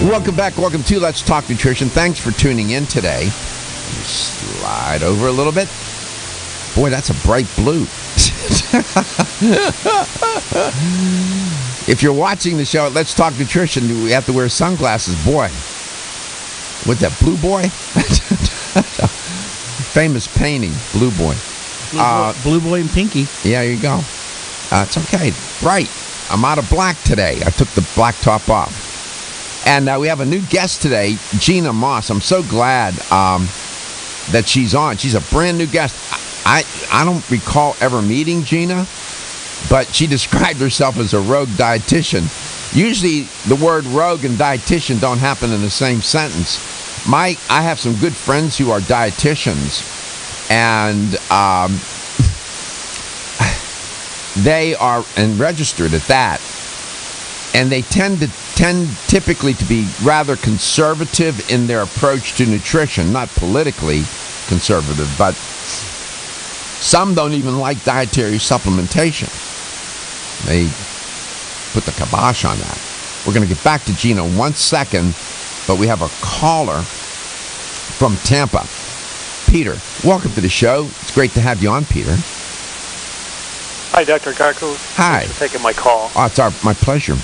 Welcome back. Welcome to Let's Talk Nutrition. Thanks for tuning in today. Slide over a little bit. Boy, that's a bright blue. If you're watching the show at Let's Talk Nutrition, we have to wear sunglasses. Boy, with that blue boy? Famous painting, Blue Boy. Blue Boy and Pinky. Yeah, there you go. It's okay. Bright. I'm out of black today. I took the black top off. And we have a new guest today, Gina Moss. I'm so glad that she's on. She's a brand new guest. I don't recall ever meeting Gina, but she described herself as a rogue dietitian. Usually the word rogue and dietitian don't happen in the same sentence. I have some good friends who are dietitians, and they are and registered at that. And they tend typically to be rather conservative in their approach to nutrition, not politically conservative, but some don't even like dietary supplementation. They put the kibosh on that. We're going to get back to Gina in 1 second, but we have a caller from Tampa. Peter, welcome to the show. It's great to have you on, Peter. Hi, Dr. Garko. Hi. Thanks for taking my call. Oh, it's my pleasure.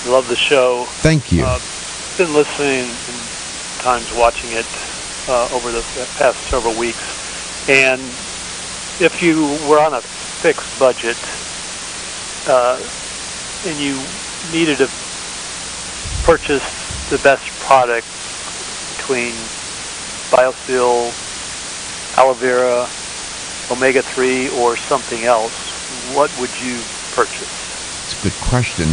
Love the show. Thank you. Been listening and times watching it over the past several weeks. And if you were on a fixed budget and you needed to purchase the best product between BioSteel, aloe vera, omega-3 or something else, what would you purchase? That's a good question.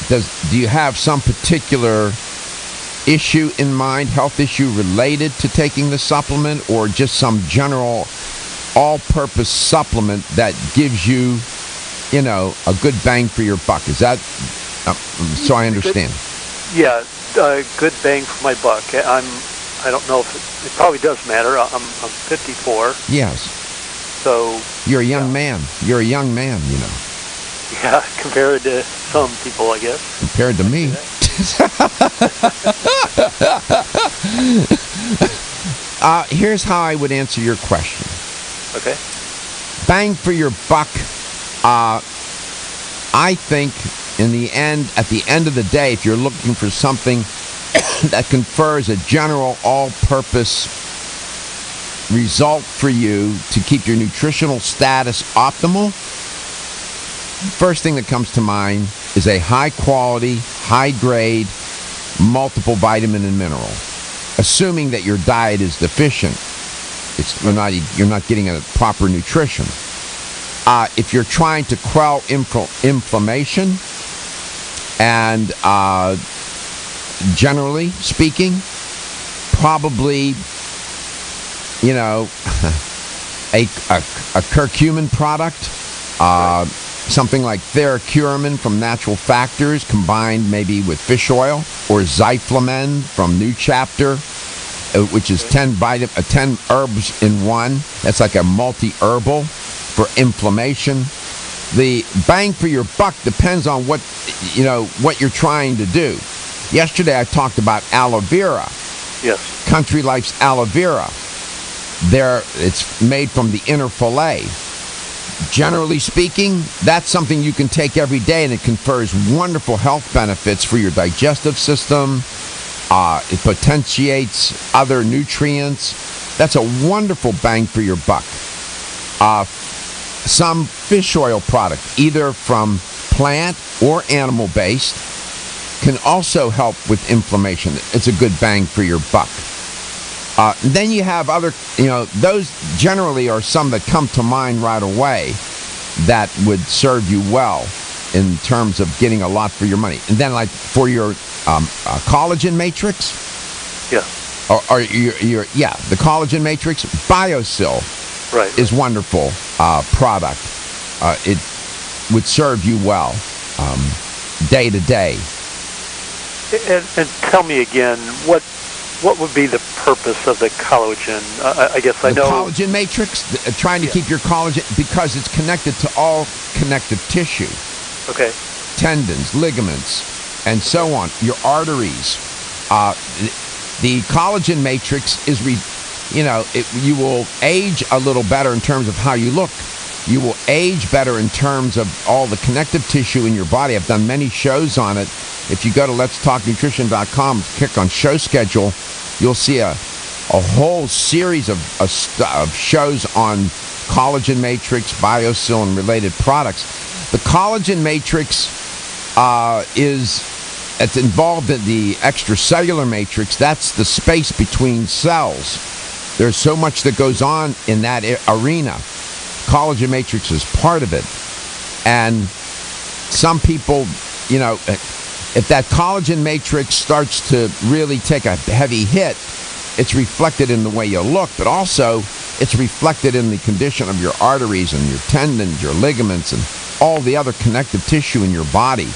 Do you have some particular issue in mind, health issue related to taking the supplement, or just some general all-purpose supplement that gives you, a good bang for your buck? Is that so I understand? Good bang for my buck. I don't know if it probably does matter. I'm 54. Yes. So you're a young man. You're a young man, Yeah, compared to some people, I guess. Compared to me. Here's how I would answer your question. Okay. Bang for your buck. I think at the end of the day, if you're looking for something that confers a general all-purpose result for you to keep your nutritional status optimal, first thing that comes to mind is a high-quality, high-grade, multiple vitamin and mineral. Assuming that your diet is deficient, you're not getting a proper nutrition. If you're trying to quell inflammation, and generally speaking, probably, a curcumin product, something like Theracuramin from Natural Factors combined maybe with fish oil, or Zyflamen from New Chapter, which is 10 herbs in one. That's like a multi-herbal for inflammation. The bang for your buck depends on what you're trying to do. Yesterday I talked about aloe vera. Yes. Country Life's aloe vera. It's made from the inner fillet. Generally speaking, that's something you can take every day, and it confers wonderful health benefits for your digestive system. It potentiates other nutrients. That's a wonderful bang for your buck. Some fish oil product, either from plant or animal-based, can also help with inflammation. It's a good bang for your buck. Then you have other, those generally are some that come to mind right away that would serve you well in terms of getting a lot for your money. And then, like for your collagen matrix, yeah, or the collagen matrix, BioSteel, right, is wonderful product. It would serve you well day to day. And tell me again, what would be the purpose of the collagen? I guess I know. The collagen matrix, trying to keep your collagen, because it's connected to all connective tissue. Okay. Tendons, ligaments, and so on. Your arteries. The collagen matrix is, you will age a little better in terms of how you look. You will age better in terms of all the connective tissue in your body. I've done many shows on it. If you go to letstalknutrition.com, click on show schedule, you'll see a whole series of shows on collagen matrix, BioSil, and related products. The collagen matrix it's involved in the extracellular matrix. That's the space between cells. There's so much that goes on in that arena. Collagen matrix is part of it. And some people, if that collagen matrix starts to really take a heavy hit, it's reflected in the way you look, but also it's reflected in the condition of your arteries and your tendons, your ligaments, and all the other connective tissue in your body.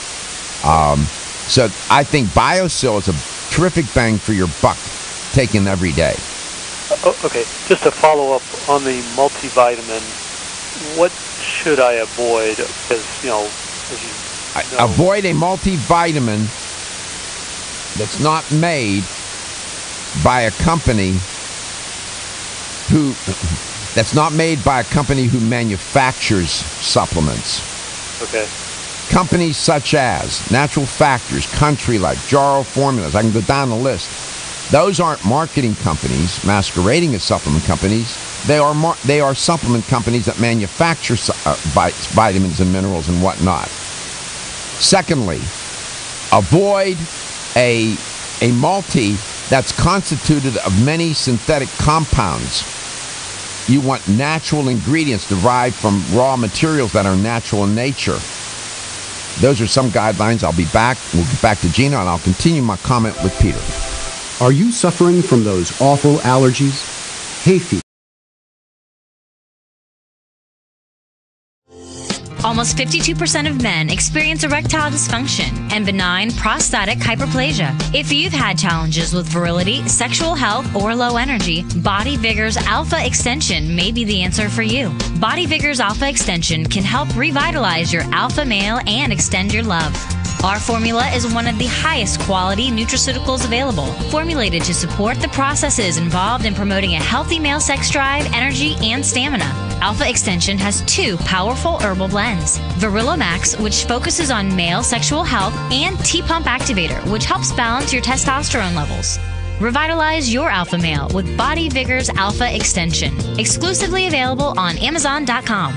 So I think BioSil is a terrific bang for your buck, taken every day. Okay, just to follow up on the multivitamin, what should I avoid? Because, avoid a multivitamin that's not made by a company who manufactures supplements. Okay. Companies such as Natural Factors, Country Life, Jarrow Formulas, I can go down the list. Those aren't marketing companies masquerading as supplement companies. They are supplement companies that manufacture vitamins and minerals and whatnot. Secondly, avoid a multi that's constituted of many synthetic compounds. You want natural ingredients derived from raw materials that are natural in nature. Those are some guidelines. I'll be back. We'll get back to Gina, and I'll continue my comment with Peter. Are you suffering from those awful allergies? Hay fever? Almost 52% of men experience erectile dysfunction and benign prostatic hyperplasia. If you've had challenges with virility, sexual health, or low energy, Body Vigor's Alpha Extension may be the answer for you. Body Vigor's Alpha Extension can help revitalize your alpha male and extend your love. Our formula is one of the highest quality nutraceuticals available, formulated to support the processes involved in promoting a healthy male sex drive, energy, and stamina. Alpha Extension has 2 powerful herbal blends, Virilo Max, which focuses on male sexual health, and T-Pump Activator, which helps balance your testosterone levels. Revitalize your alpha male with Body Vigor's Alpha Extension, exclusively available on Amazon.com.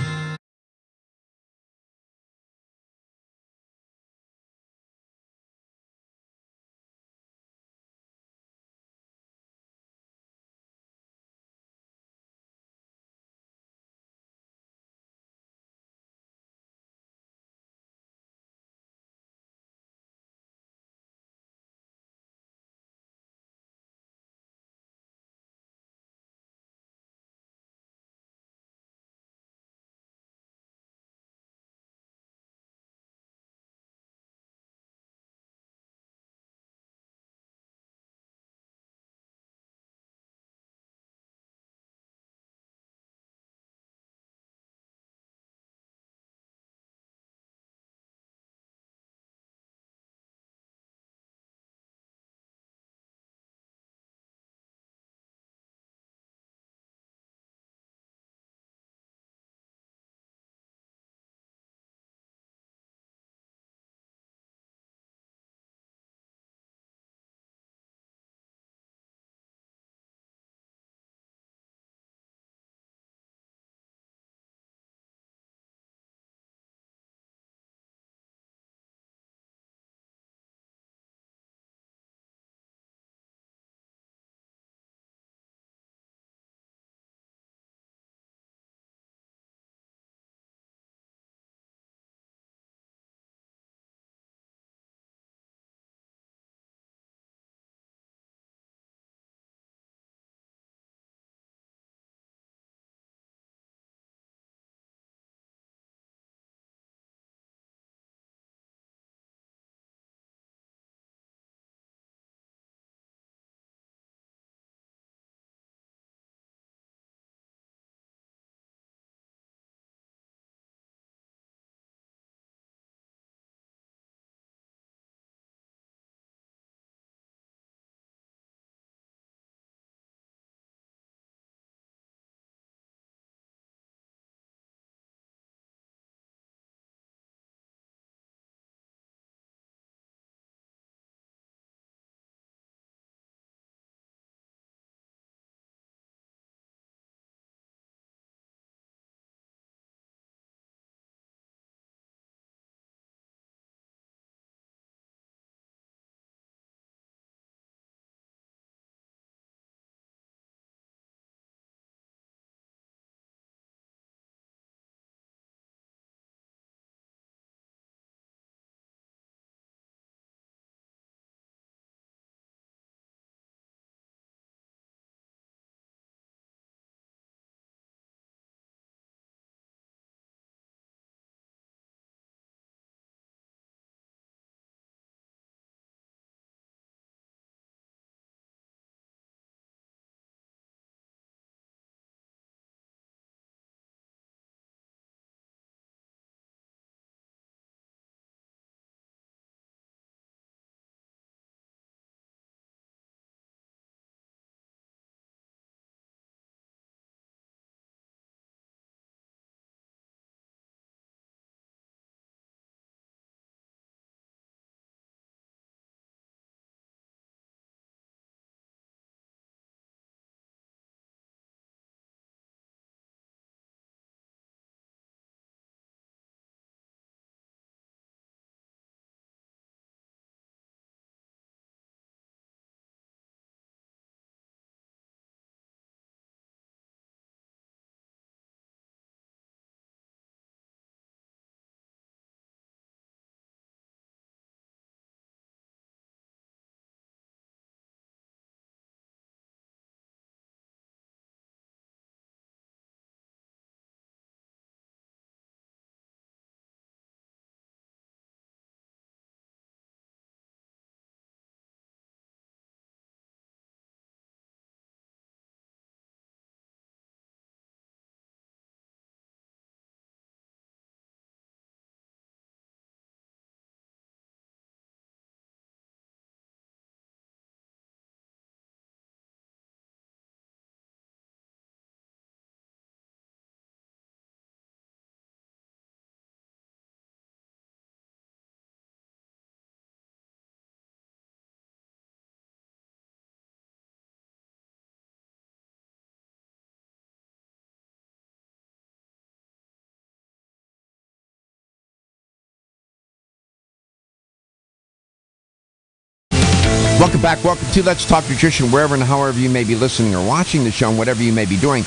Welcome back. Welcome to Let's Talk Nutrition, wherever and however you may be listening or watching the show, and whatever you may be doing.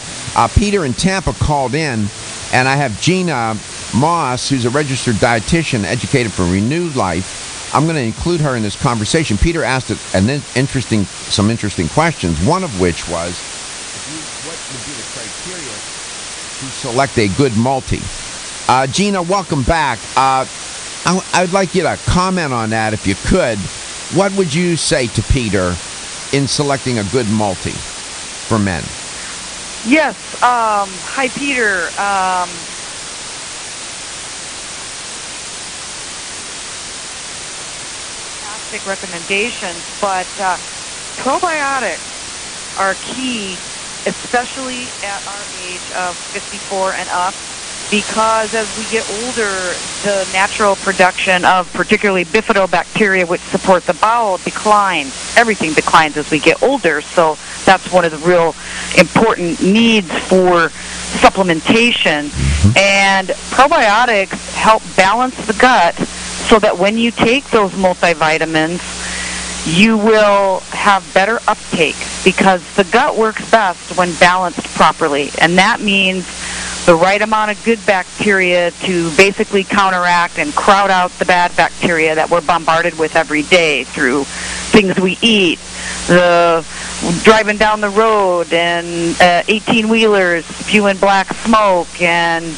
Peter in Tampa called in, and I have Gina Moss, who's a registered dietitian, educated for Renewed Life. I'm going to include her in this conversation. Peter asked some interesting questions, one of which was, what would be the criteria to select a good multi? Gina, welcome back. I'd like you to comment on that if you could. What would you say to Peter in selecting a good multi for men? Yes. Hi, Peter. Fantastic recommendations, but probiotics are key, especially at our age of 54 and up, because as we get older, the natural production of particularly bifidobacteria, which support the bowel, declines. Everything declines as we get older, so that's one of the real important needs for supplementation. And probiotics help balance the gut so that when you take those multivitamins, you will have better uptake, because the gut works best when balanced properly, and that means the right amount of good bacteria to basically counteract and crowd out the bad bacteria that we're bombarded with every day through things we eat, the driving down the road, and 18-wheelers spewing black smoke, and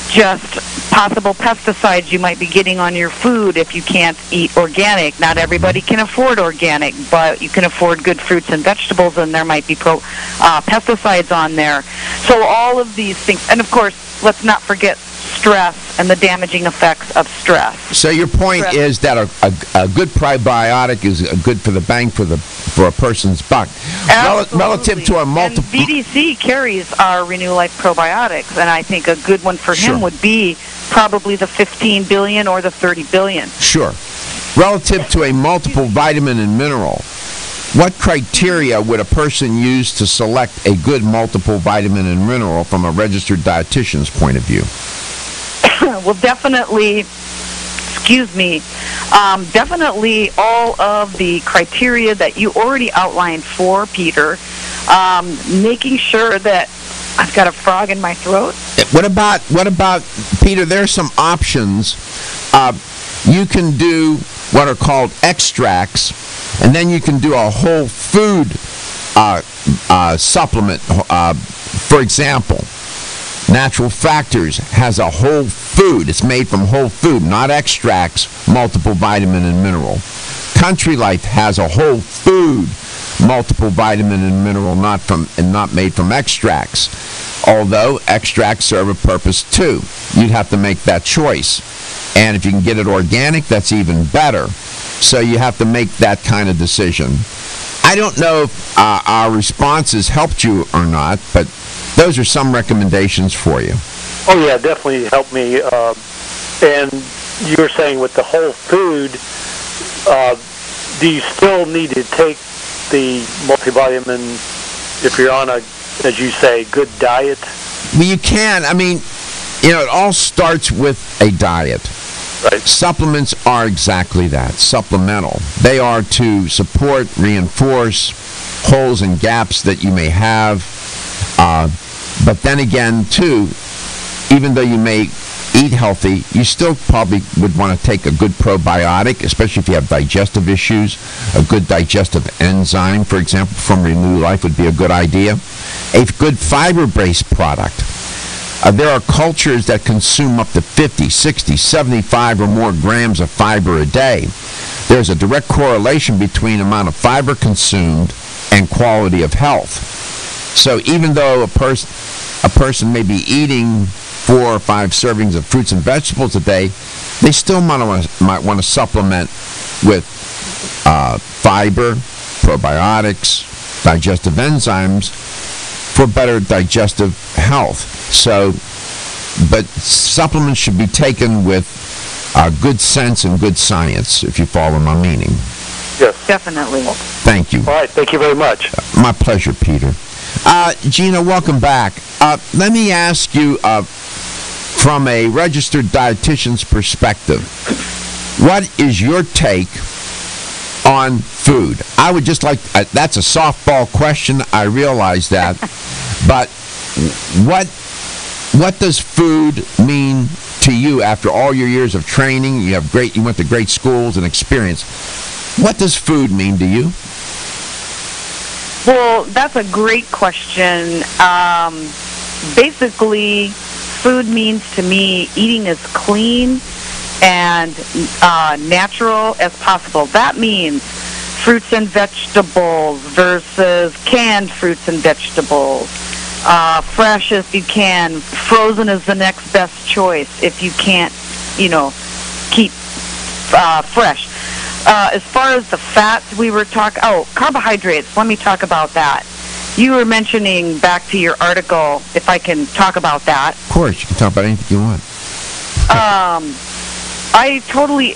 just possible pesticides you might be getting on your food if you can't eat organic. Not everybody can afford organic, but you can afford good fruits and vegetables, and there might be pesticides on there. So all of these things, and of course, let's not forget stress and the damaging effects of stress. So your point is that a good probiotic is good for the bang for a person's buck. Relative to a multiple. And BDC carries our Renew Life probiotics, and I think a good one for him would be probably the 15 billion or the 30 billion. Sure. Relative to a multiple vitamin and mineral, what criteria would a person use to select a good multiple vitamin and mineral from a registered dietitian's point of view? Well, definitely all of the criteria that you already outlined for Peter, making sure that I've got a frog in my throat. What about Peter? There's some options. You can do what are called extracts, and then you can do a whole food supplement. For example, Natural Factors has a whole food. It's made from whole food, not extracts, multiple vitamin and mineral. Country Life has a whole food, multiple vitamin and mineral, not made from extracts. Although extracts serve a purpose too. You'd have to make that choice. And if you can get it organic, that's even better. So you have to make that kind of decision. I don't know if our responses helped you or not, but those are some recommendations for you. Oh, yeah, definitely helped me. And you were saying with the whole food, do you still need to take the multivitamin if you're on a, as you say, good diet? Well, you can. I mean, it all starts with a diet. Right. Supplements are exactly that, supplemental. They are to support, reinforce holes and gaps that you may have. But then again, too, even though you may eat healthy, you still probably would want to take a good probiotic, especially if you have digestive issues. A good digestive enzyme, for example, from Renew Life would be a good idea. A good fiber-based product. There are cultures that consume up to 50, 60, 75 or more grams of fiber a day. There's a direct correlation between amount of fiber consumed and quality of health. So even though a person may be eating 4 or 5 servings of fruits and vegetables a day, they still might want to supplement with fiber, probiotics, digestive enzymes for better digestive health. So, but supplements should be taken with good sense and good science, if you follow my meaning. Yes. Definitely. Thank you. All right, thank you very much. My pleasure, Peter. Gina, welcome back. Let me ask you, from a registered dietitian's perspective, what is your take on food? I would just like, that's a softball question, I realize that, but what does food mean to you after all your years of training? You went to great schools and experience. What does food mean to you? Well, that's a great question. Basically, food means to me eating as clean and natural as possible. That means fruits and vegetables versus canned fruits and vegetables. Fresh if you can. Frozen is the next best choice if you can't, keep fresh. As far as the fats we were talking, carbohydrates, let me talk about that. You were mentioning back to your article, if I can talk about that. Of course, you can talk about anything you want. I totally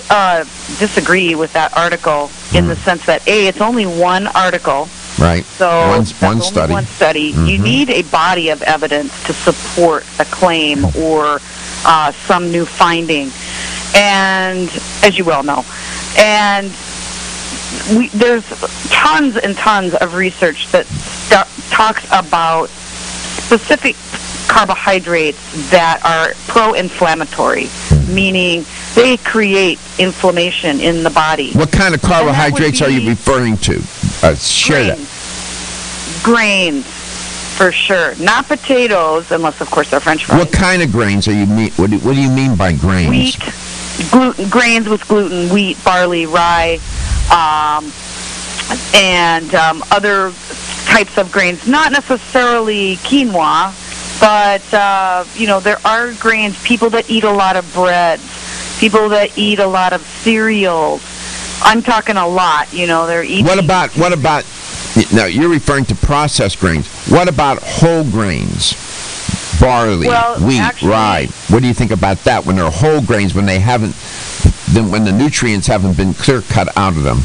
disagree with that article in the sense that, it's only one article. Right. So one study. One study. Mm-hmm. You need a body of evidence to support a claim or some new finding, and as you well know, and there's tons and tons of research that talks about specific carbohydrates that are pro-inflammatory, meaning they create inflammation in the body. What kind of carbohydrates are you referring to? Share that. Grains, for sure. Not potatoes, unless, of course, they're French fries. What kind of grains are you mean? What do you mean by grains? Wheat, grains with gluten, wheat, barley, rye, and other types of grains. Not necessarily quinoa, but, there are grains. People that eat a lot of breads, people that eat a lot of cereals. I'm talking a lot, they're eating. What about, now you're referring to processed grains. What about whole grains? Barley, wheat, rye. What do you think about that when they're whole grains, when when the nutrients haven't been clear cut out of them?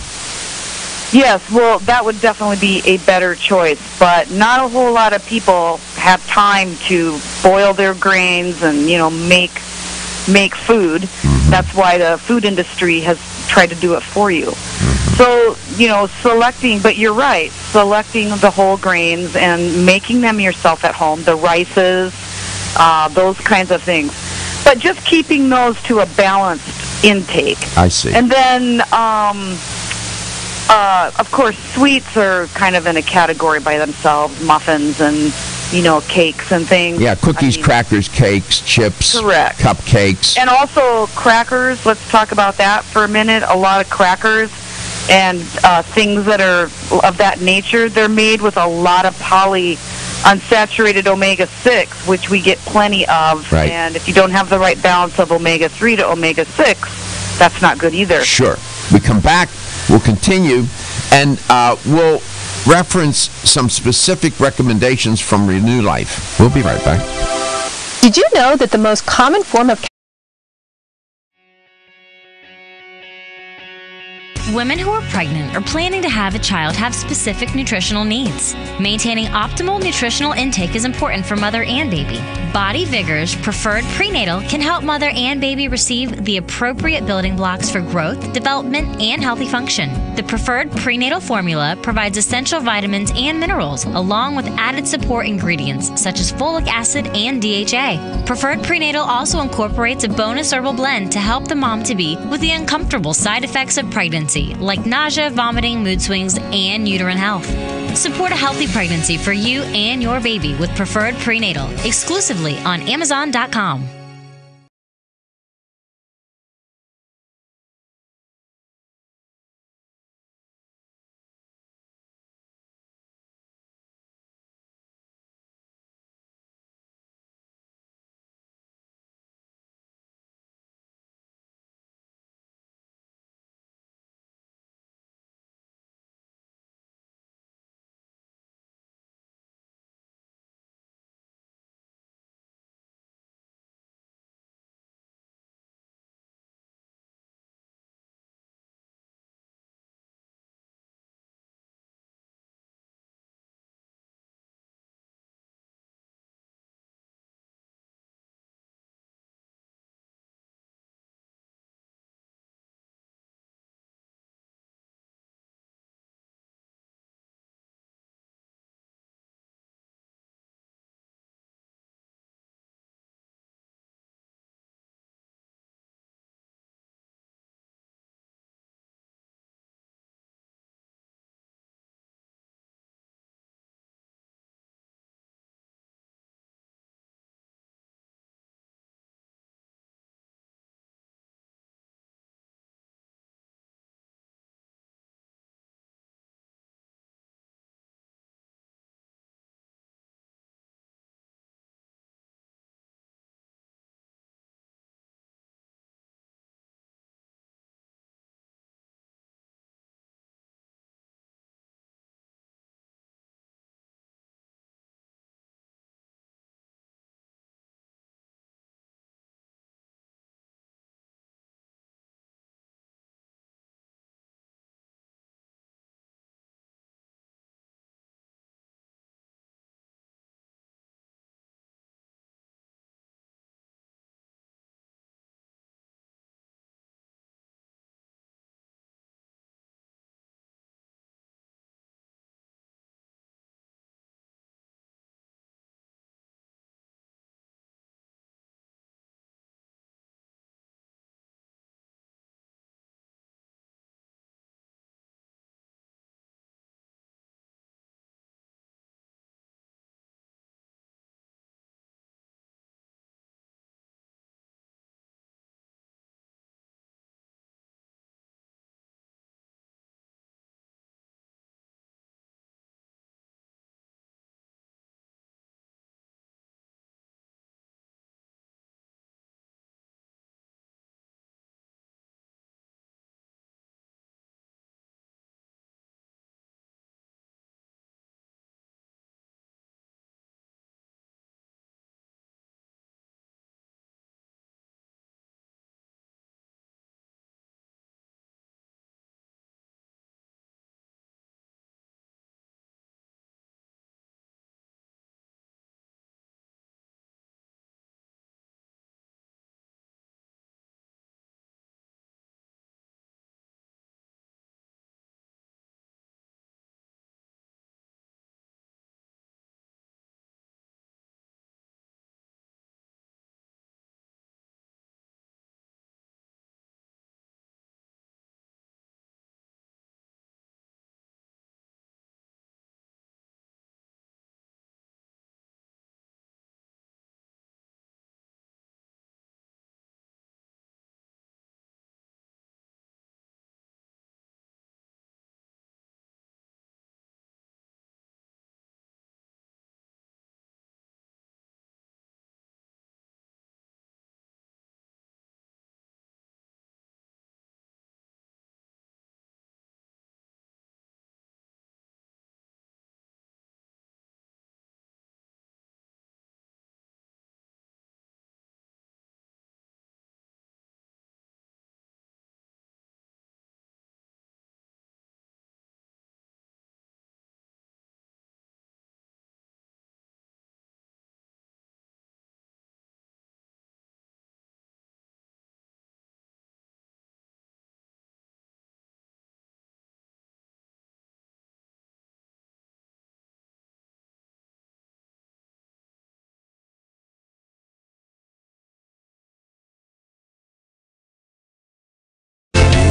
Yes, well, that would definitely be a better choice, but not a whole lot of people have time to boil their grains and, make food. Mm-hmm. That's why the food industry has tried to do it for you. So, selecting, but you're right, selecting the whole grains and making them yourself at home, the rices, those kinds of things. But just keeping those to a balanced intake. I see. And then, of course, sweets are kind of in a category by themselves, muffins and, cakes and things. Yeah, cookies, crackers, cakes, chips, correct. Cupcakes. And also crackers, let's talk about that for a minute. A lot of crackers and things that are of that nature, they're made with a lot of polyunsaturated omega-6, which we get plenty of. Right. And if you don't have the right balance of omega-3 to omega-6, that's not good either. Sure. We come back, we'll continue, and we'll reference some specific recommendations from Renew Life. We'll be right back. Did you know that the most common form of Women who are pregnant or planning to have a child have specific nutritional needs. Maintaining optimal nutritional intake is important for mother and baby. Body Vigor's Preferred Prenatal can help mother and baby receive the appropriate building blocks for growth, development, and healthy function. The Preferred Prenatal formula provides essential vitamins and minerals, along with added support ingredients such as folic acid and DHA. Preferred Prenatal also incorporates a bonus herbal blend to help the mom-to-be with the uncomfortable side effects of pregnancy, like nausea, vomiting, mood swings, and uterine health. Support a healthy pregnancy for you and your baby with Preferred Prenatal, exclusively on Amazon.com.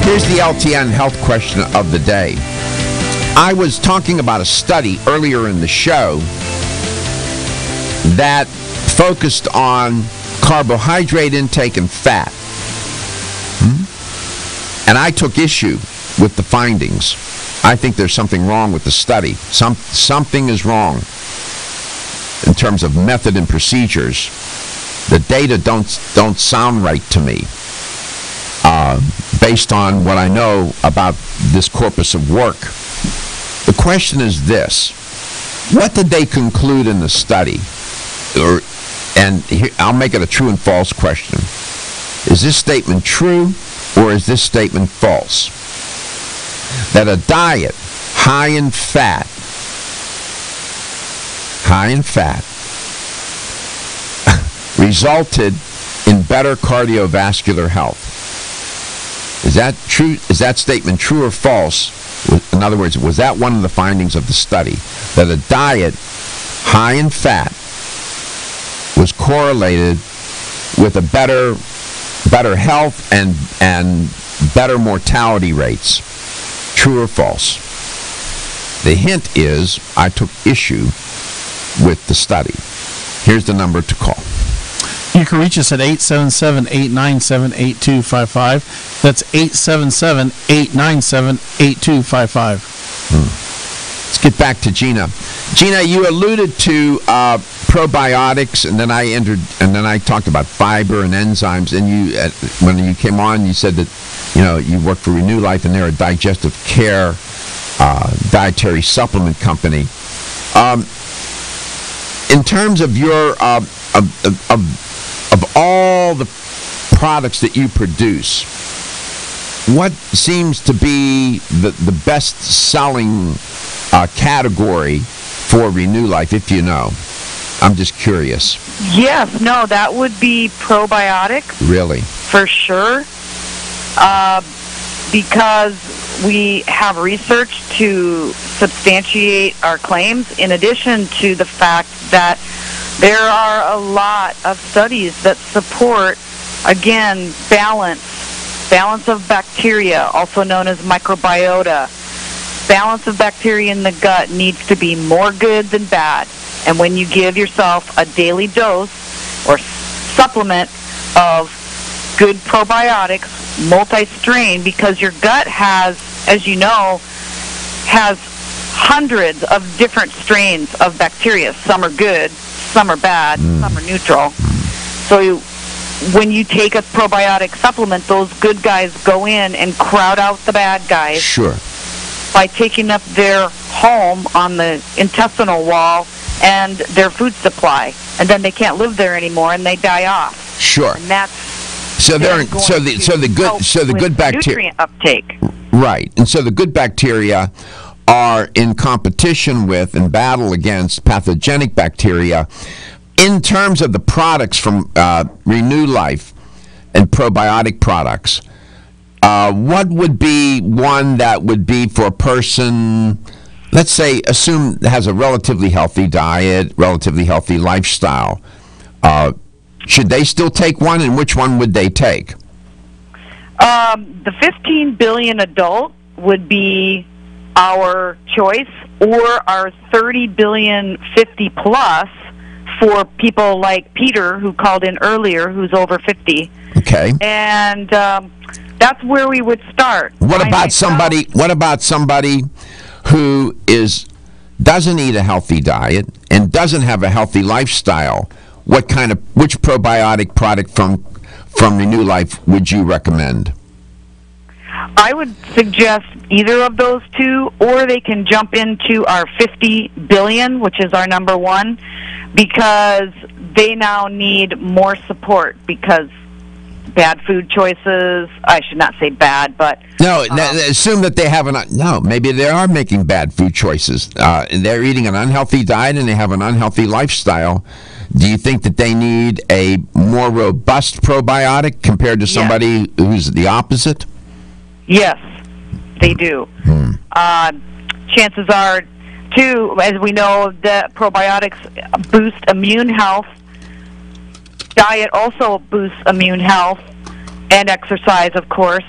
Here's the LTN health question of the day. I was talking about a study earlier in the show that focused on carbohydrate intake and fat. And I took issue with the findings. I think there's something wrong with the study. Something is wrong in terms of method and procedures. The data don't sound right to me, based on what I know about this corpus of work. The question is this: what did they conclude in the study? I'll make it a true and false question. Is this statement true or is this statement false? That a diet high in fat resulted in better cardiovascular health. Is that true? Is that statement true or false? In other words, was that one of the findings of the study, that a diet high in fat was correlated with a better health and better mortality rates? True or false? The hint is I took issue with the study. Here's the number to call. You can reach us at 877-897-8255. That's 877-897-8255. Let's get back to Gina. Gina, you alluded to probiotics, and then I talked about fiber and enzymes. And you, when you came on, you said that you work for Renew Life, and they're a digestive care dietary supplement company. In terms of your of all the products that you produce, what seems to be the best-selling category for Renew Life, if you know? I'm just curious. Yes, no, that would be probiotics. Really? For sure. Because we have research to substantiate our claims, in addition to the fact that there are a lot of studies that support, again, balance of bacteria, also known as microbiota. Balance of bacteria in the gut needs to be more good than bad. And when you give yourself a daily dose or supplement of good probiotics, multi-strain, because your gut has, as you know, has hundreds of different strains of bacteria. Some are good, some are bad, some are neutral. So when you take a probiotic supplement, those good guys go in and crowd out the bad guys. Sure. By taking up their home on the intestinal wall and their food supply, and then they can't live there anymore and they die off. Sure. And that's so the good bacteria nutrient uptake. Right. And so the good bacteria are in competition with and battle against pathogenic bacteria. In terms of the products from Renew Life and probiotic products, what would be one that would be for a person, let's say, assume has a relatively healthy diet, relatively healthy lifestyle? Should they still take one, and which one would they take? The 15 billion adult would be our choice, or our 30 billion 50 plus for people like Peter, who called in earlier, who's over 50. Okay. And that's where we would start. What about somebody who doesn't eat a healthy diet and doesn't have a healthy lifestyle? Which probiotic product from Renew Life would you recommend? I would suggest either of those two, or they can jump into our 50 billion, which is our number one, because they now need more support because bad food choices, I should not say bad, but... No, assume that they have maybe they are making bad food choices. They're eating an unhealthy diet and they have an unhealthy lifestyle. Do you think that they need a more robust probiotic compared to somebody who's the opposite? Yes, they do. Chances are, too, as we know, that probiotics boost immune health. Diet also boosts immune health, and exercise, of course.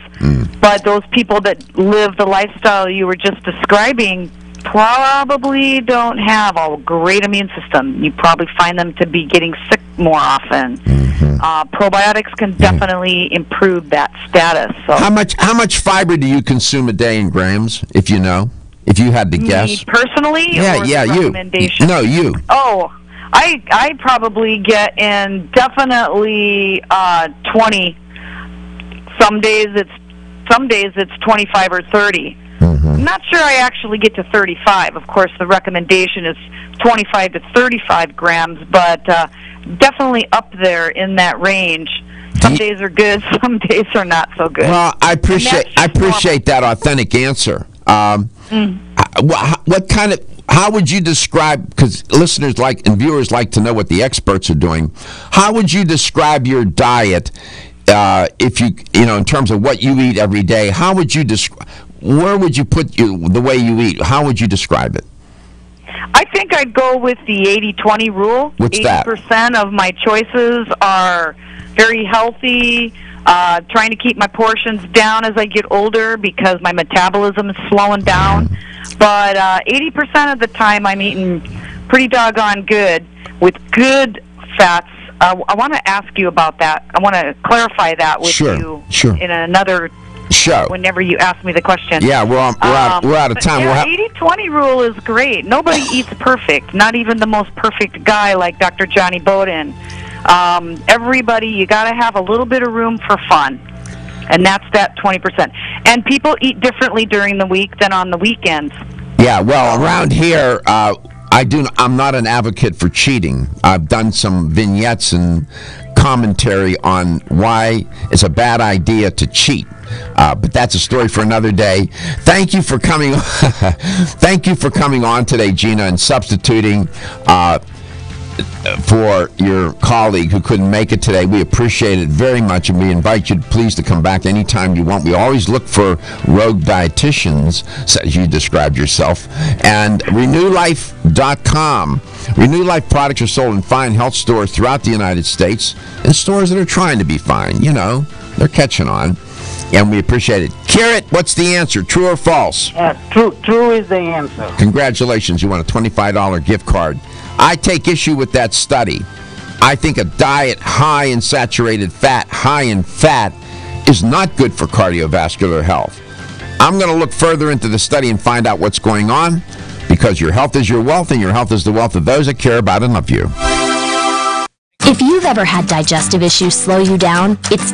But those people that live the lifestyle you were just describing probably don't have a great immune system. You probably find them to be getting sick more often. Probiotics can definitely improve that status. So. How much fiber do you consume a day in grams, if you know? If you had to guess. Me personally? Yeah, or yeah, the you. recommendation? No, you. Oh, I probably get in definitely 20. Some days it's 25 or 30. I'm not sure I actually get to 35. Of course, the recommendation is 25 to 35 grams, but definitely up there in that range. Some days are good, some days are not so good. Well, I appreciate that authentic answer. What kind of? How would you describe? Because listeners and viewers like to know what the experts are doing. How would you describe your diet? If you in terms of what you eat every day, how would you describe? Where would you put the way you eat? How would you describe it? I think I'd go with the 80-20 rule. What's that? 80% of my choices are very healthy, trying to keep my portions down as I get older because my metabolism is slowing down. But 80% of the time I'm eating pretty doggone good with good fats. I want to ask you about that. I want to clarify that with you in another show. Whenever you ask me the question. Yeah, we're out of time. Yeah, 80-20 rule is great. Nobody eats perfect, not even the most perfect guy like Dr. Johnny Bowden. Everybody, you got to have a little bit of room for fun, and that's that 20%. And people eat differently during the week than on the weekends. Yeah, well, around here, I'm not an advocate for cheating. I've done some vignettes and commentary on why it's a bad idea to cheat. But that's a story for another day. Thank you for coming. Thank you for coming on today, Gina, and substituting for your colleague who couldn't make it today. We appreciate it very much, and we invite you to come back anytime you want. We always look for rogue dietitians, as you described yourself. And RenewLife.com. Renew Life products are sold in fine health stores throughout the United States, and stores that are trying to be fine. They're catching on. And we appreciate it. Carrot, what's the answer? True or false? True is the answer. Congratulations. You want a $25 gift card. I take issue with that study. I think a diet high in saturated fat, high in fat, is not good for cardiovascular health. I'm going to look further into the study and find out what's going on, because your health is your wealth, and your health is the wealth of those that care about and love you. If you've ever had digestive issues slow you down, it's